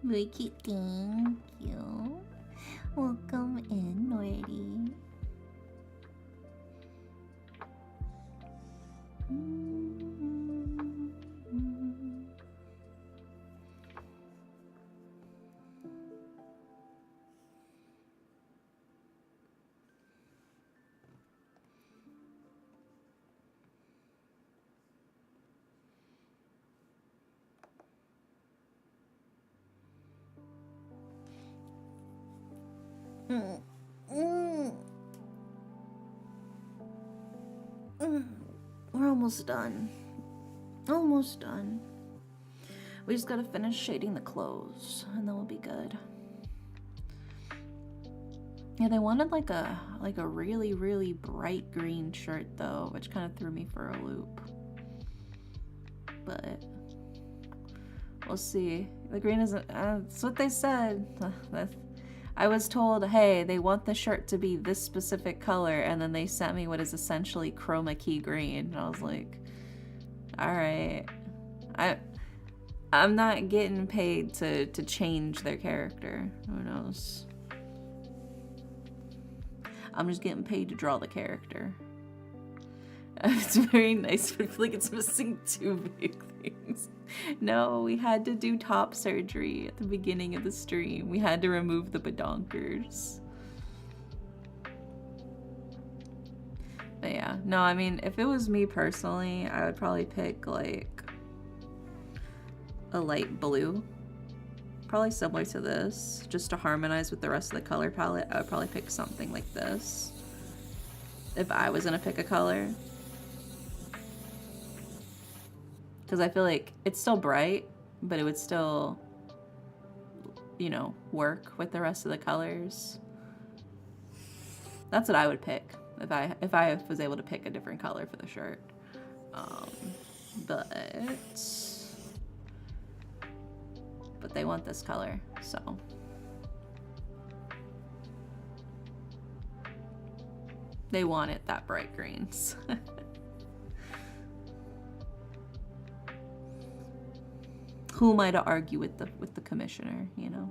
Very cute, thank you. Welcome in, Nordy. We're almost done. Almost done. We just gotta finish shading the clothes, and then we'll be good. Yeah, they wanted like a really, really bright green shirt though, which kind of threw me for a loop. But we'll see. The green isn't. That's what they said. I was told, hey, they want the shirt to be this specific color, and then they sent me what is essentially chroma key green. And I was like, all right, I'm not getting paid to change their character. Who knows? I'm just getting paid to draw the character. It's very nice, but I feel like it's missing two big things. No, we had to do top surgery at the beginning of the stream. We had to remove the badonkers. But yeah, no, I mean, if it was me personally, I would probably pick like a light blue. Probably similar to this, just to harmonize with the rest of the color palette. I would probably pick something like this if I was gonna pick a color. Because I feel like it's still bright, but it would still, you know, work with the rest of the colors. That's what I would pick if I was able to pick a different color for the shirt. But they want this color, so. They want it that bright greens. Who am I to argue with the commissioner, you know?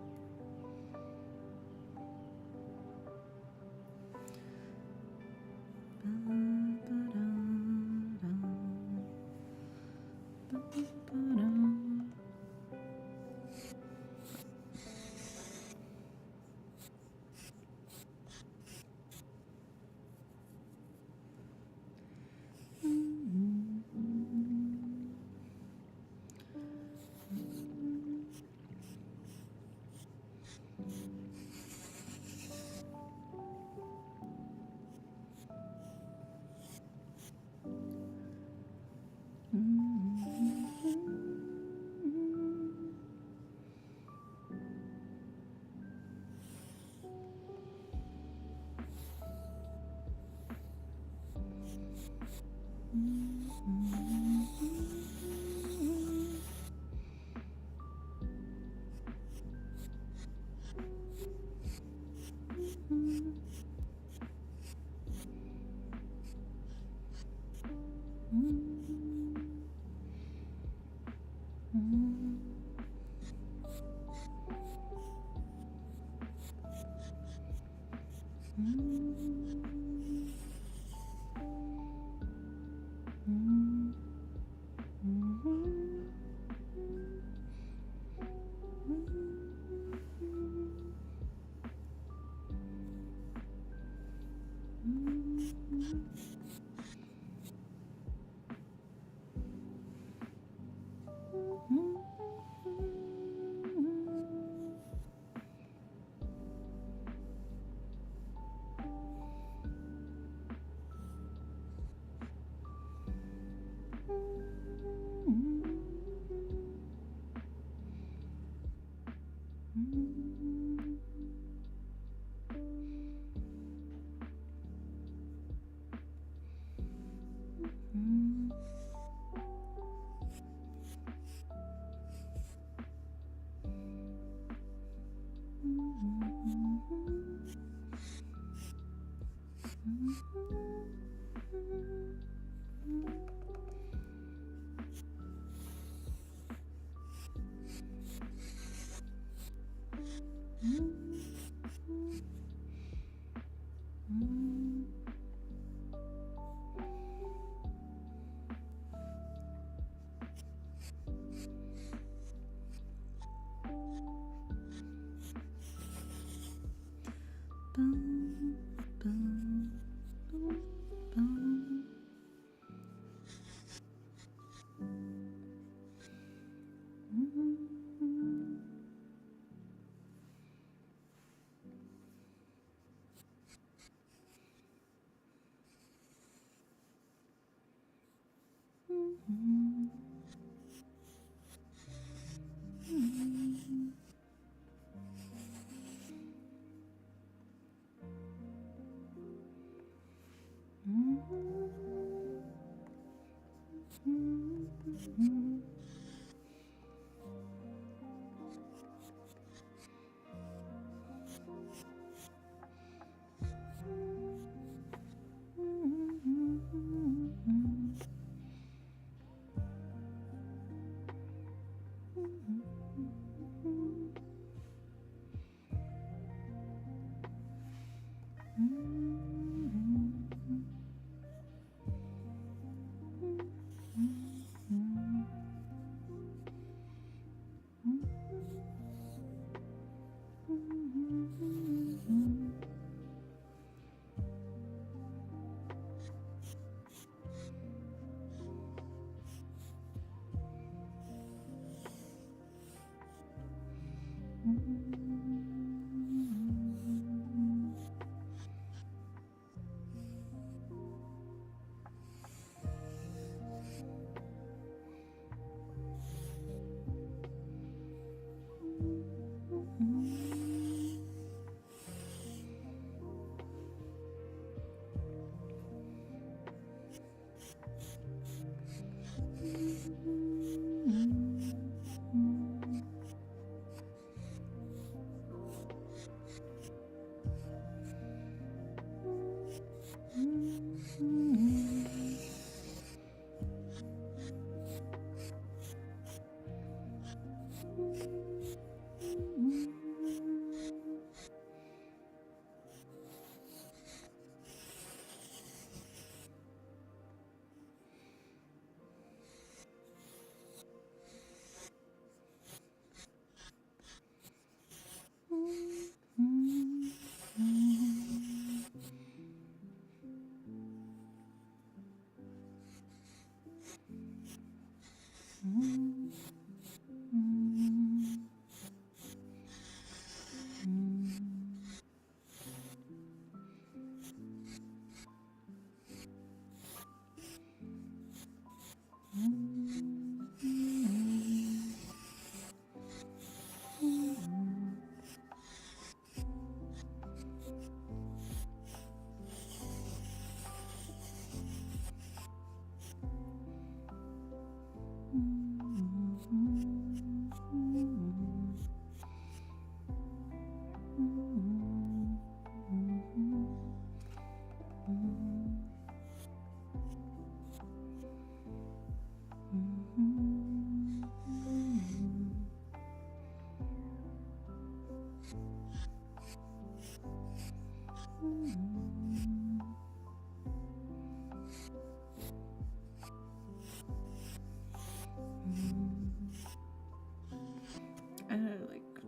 Like,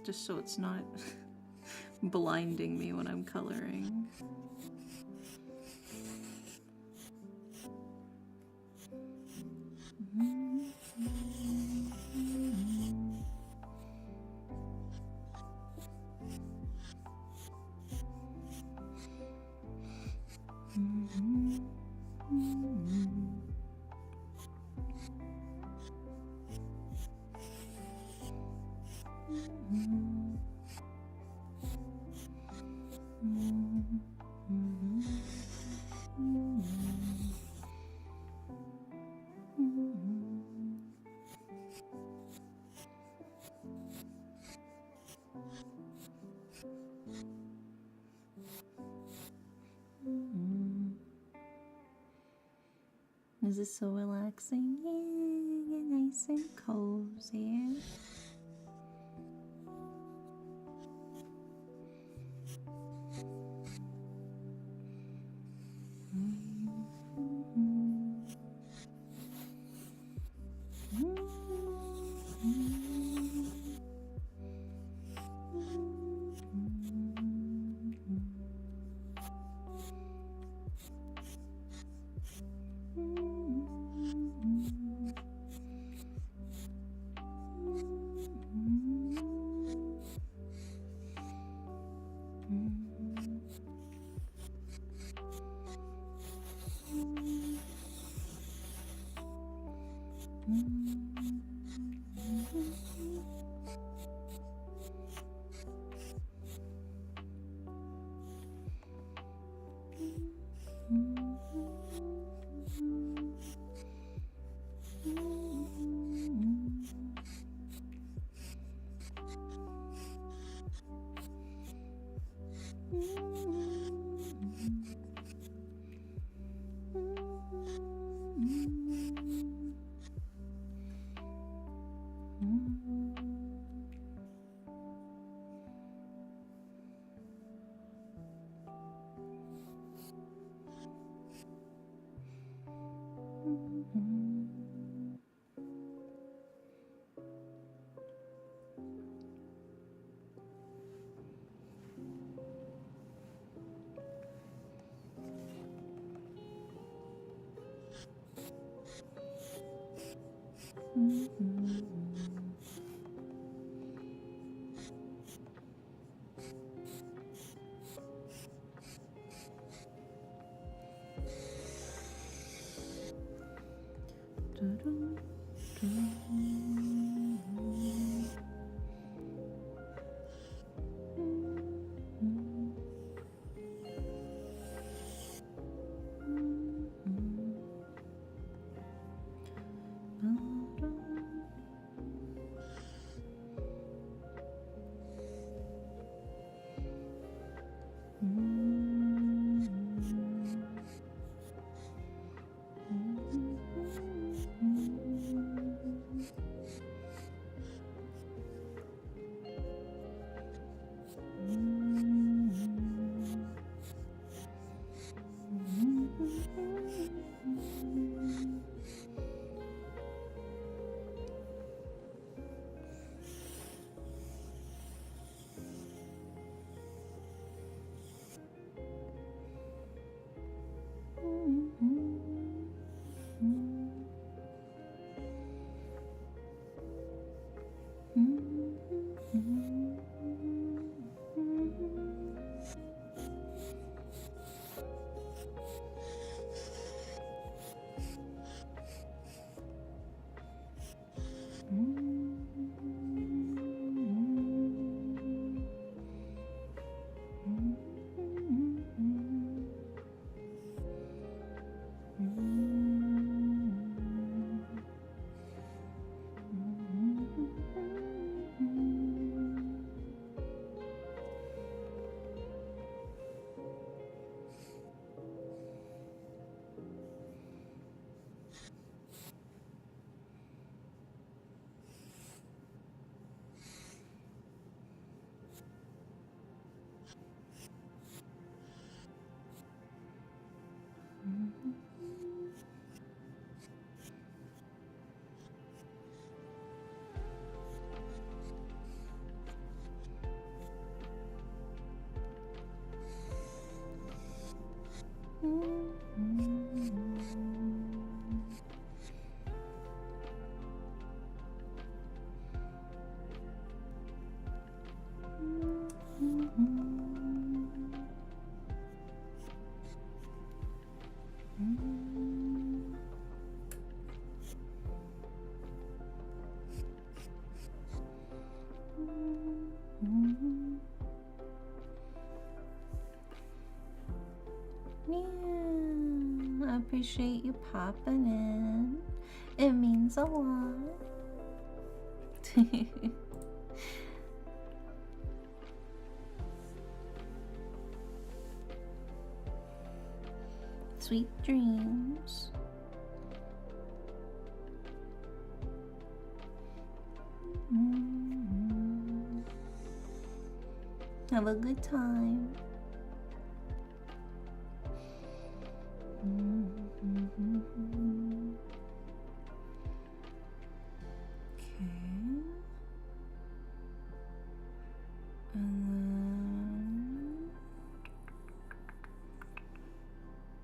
just so it's not blinding me when I'm coloring. Is this so relaxing? Yeah, get nice and cozy. Yeah, I appreciate you popping in. It means a lot. Sweet dreams. Have a good time. Okay. And then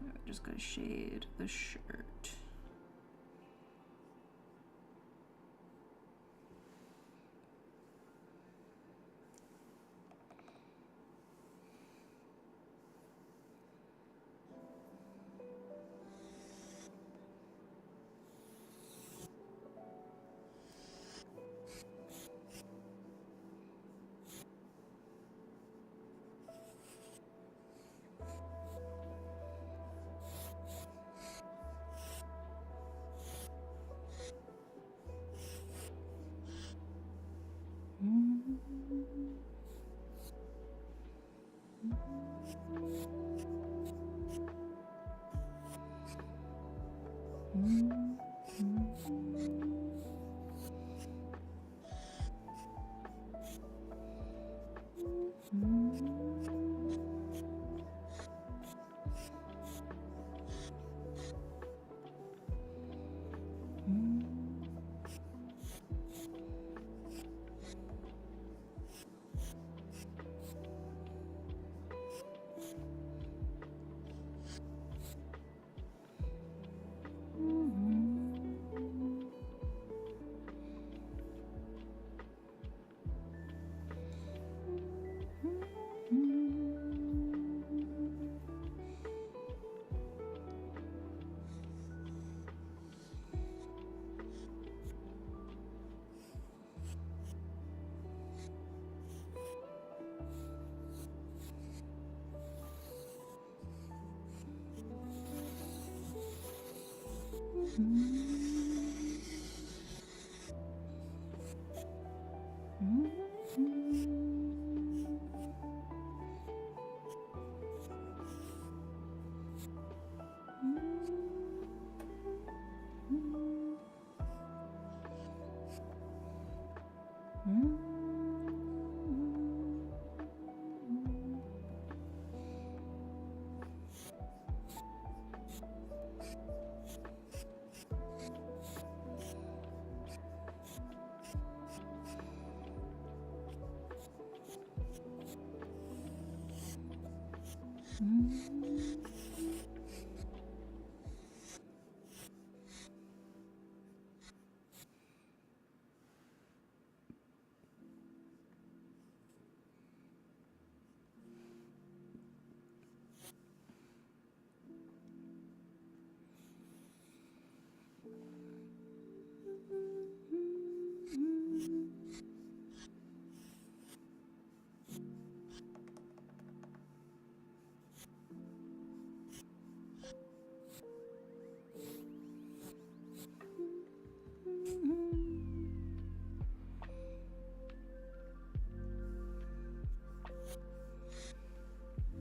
we're just gonna shade the shirt.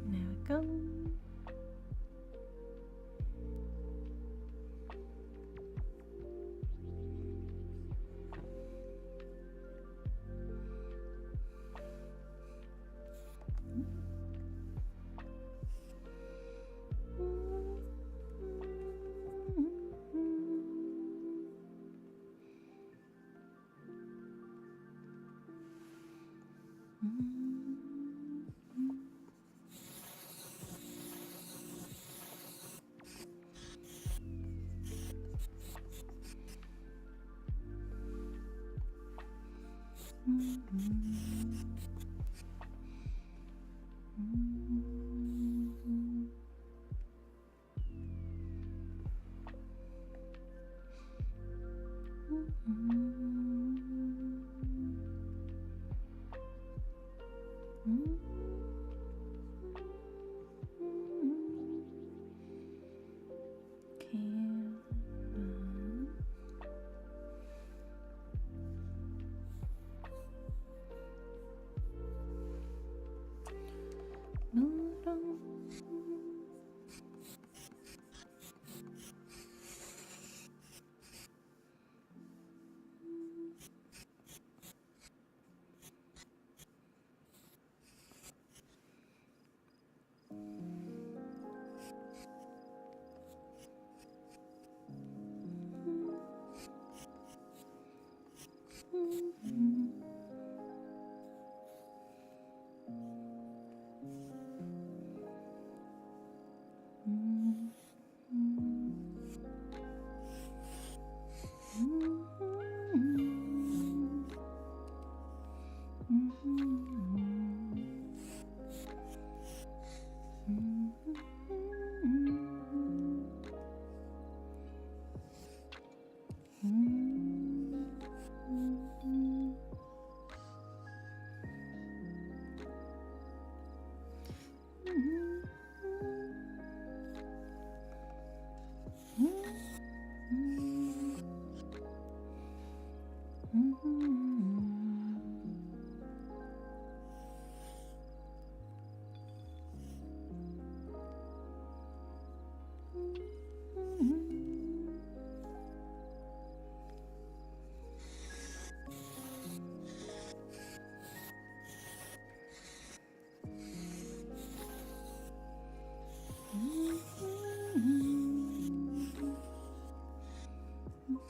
There we go.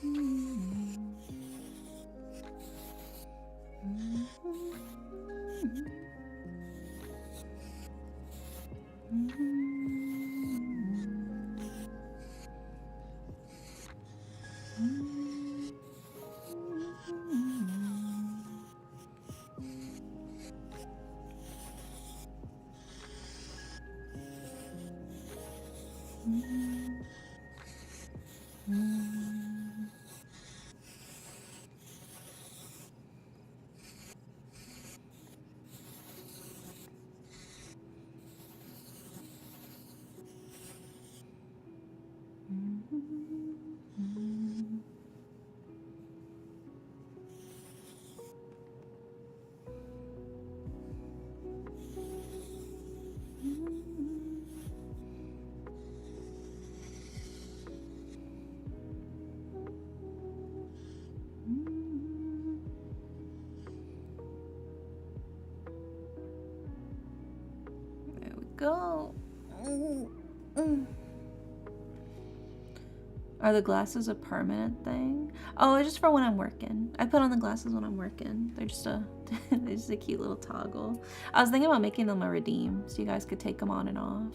There we go. Are the glasses a permanent thing? Oh, it's just for when I'm working. I put on the glasses when I'm working. They're just a they're just a cute little toggle. I was thinking about making them a redeem so you guys could take them on and off.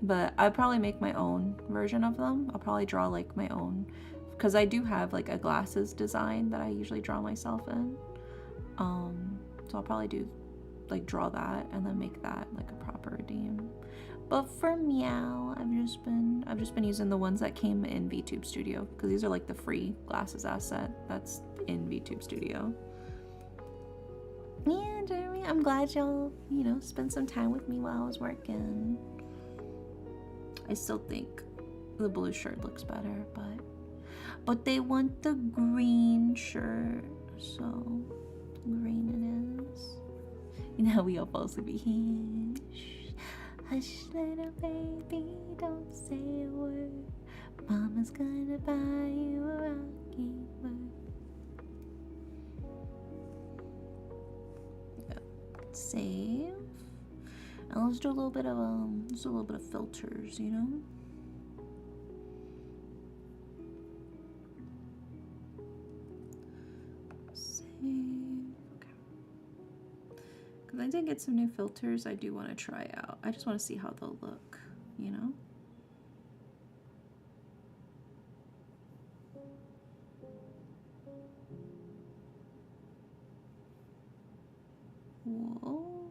But I'd probably make my own version of them. I'll probably draw like my own, because I do have like a glasses design that I usually draw myself in. So I'll probably do like draw that and then make that like a proper redeem. But for Meow, I've just been using the ones that came in VTube Studio, because these are like the free glasses asset that's in VTube Studio. Yeah, Jeremy, I'm glad y'all, you know, spent some time with me while I was working. I still think the blue shirt looks better, but they want the green shirt, so green it is. You know how we all fall asleep. Hush, little baby, don't say a word. Mama's gonna buy you a rocking bird. Yeah. Save. And let's do a little bit of filters, you know. Because I did get some new filters I do want to try out. I just want to see how they'll look, you know? Whoa.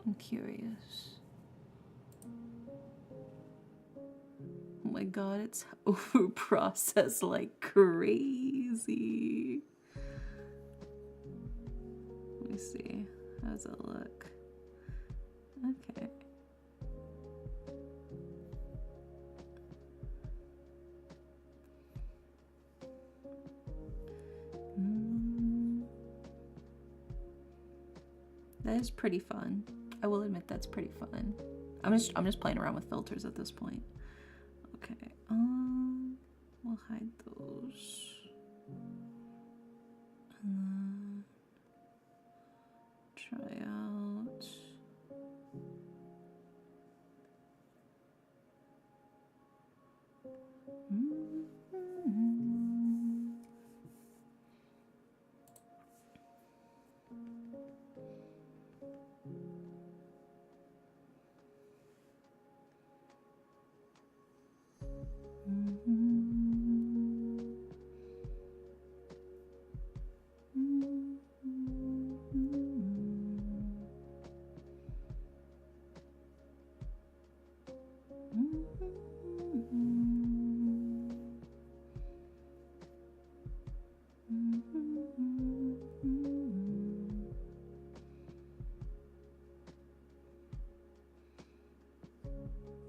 I'm curious. Oh my god, it's over processed like crazy. Let me see. How does it look? Okay. That is pretty fun. I will admit that's pretty fun. I'm just playing around with filters at this point. Okay. We'll hide those. Try out.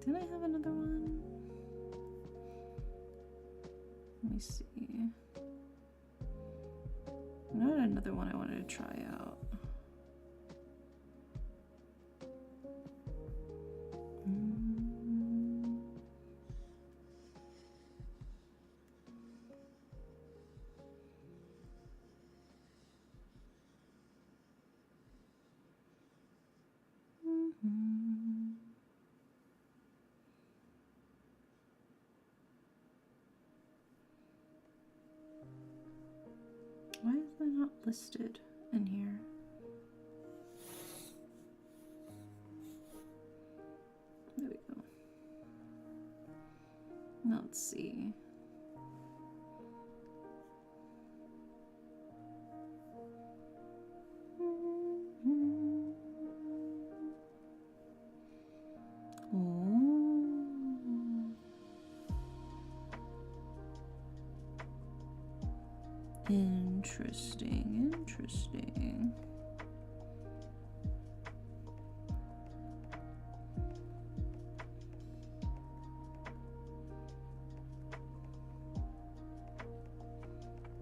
Did I have another one? Let me see. I had another one I wanted to try out. not listed in here. There we go. Let's see. Interesting, interesting.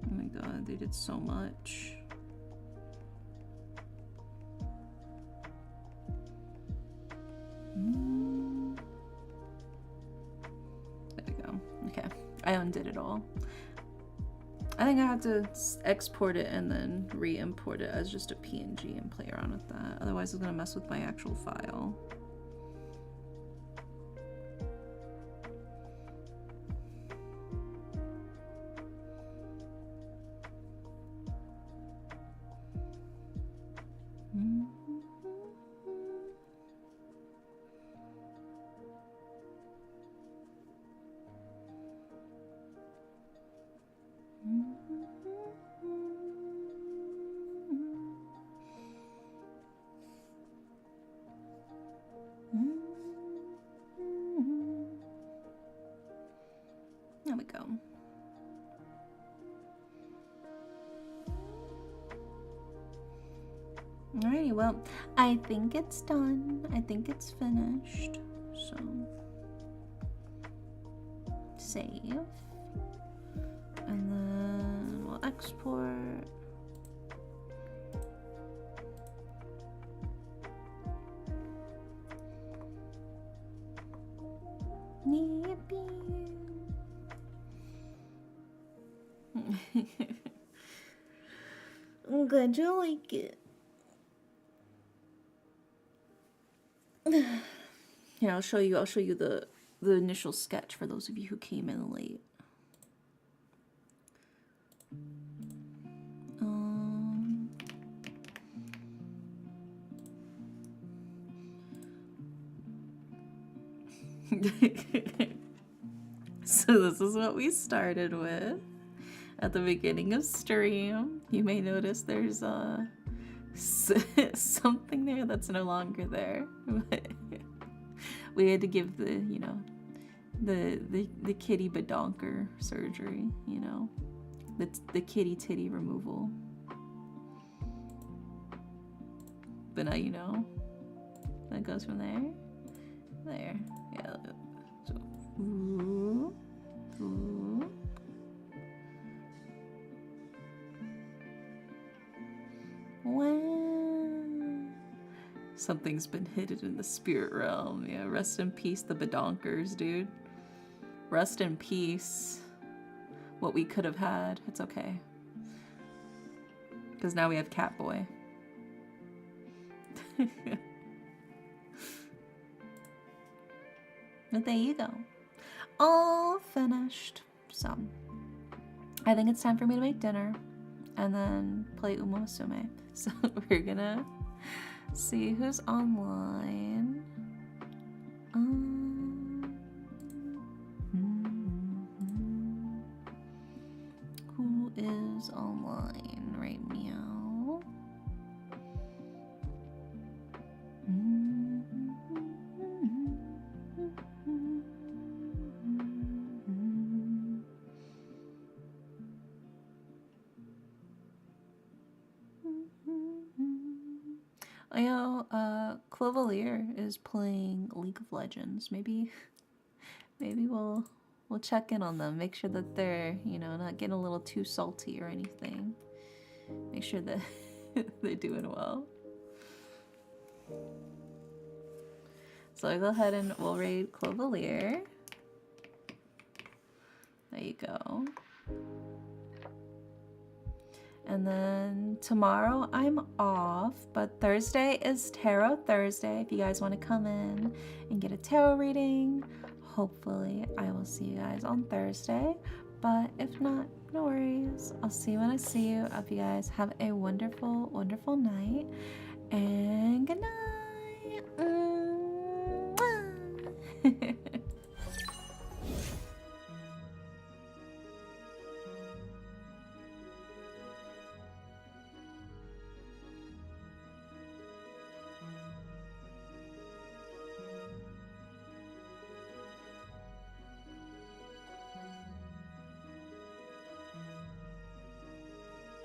Oh my god, they did so much. There we go. Okay, I undid it all. I think I have to export it and then re-import it as just a PNG and play around with that. Otherwise it's gonna mess with my actual file. There we go. Alrighty, well, I think it's done. I think it's finished. So, save. And then we'll export. I'm glad you like it. Here, I'll show you the initial sketch for those of you who came in late. So this is what we started with at the beginning of stream. You may notice there's something there that's no longer there. We had to give the, you know, the kitty badonker surgery, you know, the kitty titty removal. But now you know that goes from there, yeah. So ooh. Wow. Something's been hidden in the spirit realm. Yeah, rest in peace, the badonkers, dude. Rest in peace. What we could have had. It's okay. Because now we have Catboy. But there you go. All finished. So, I think it's time for me to make dinner. And then play Uma Musume. So we're gonna see who's online. Who is online right meow? I know Clovelier is playing League of Legends. Maybe we'll check in on them. Make sure that they're, you know, not getting a little too salty or anything. Make sure that they're doing well. So I go ahead and we'll raid Clovelier. There you go. And then tomorrow I'm off, but Thursday is Tarot Thursday. If you guys want to come in and get a tarot reading, hopefully I will see you guys on Thursday. But if not, No worries. I'll see you when I see you. I hope you guys have a wonderful, wonderful night. And good night.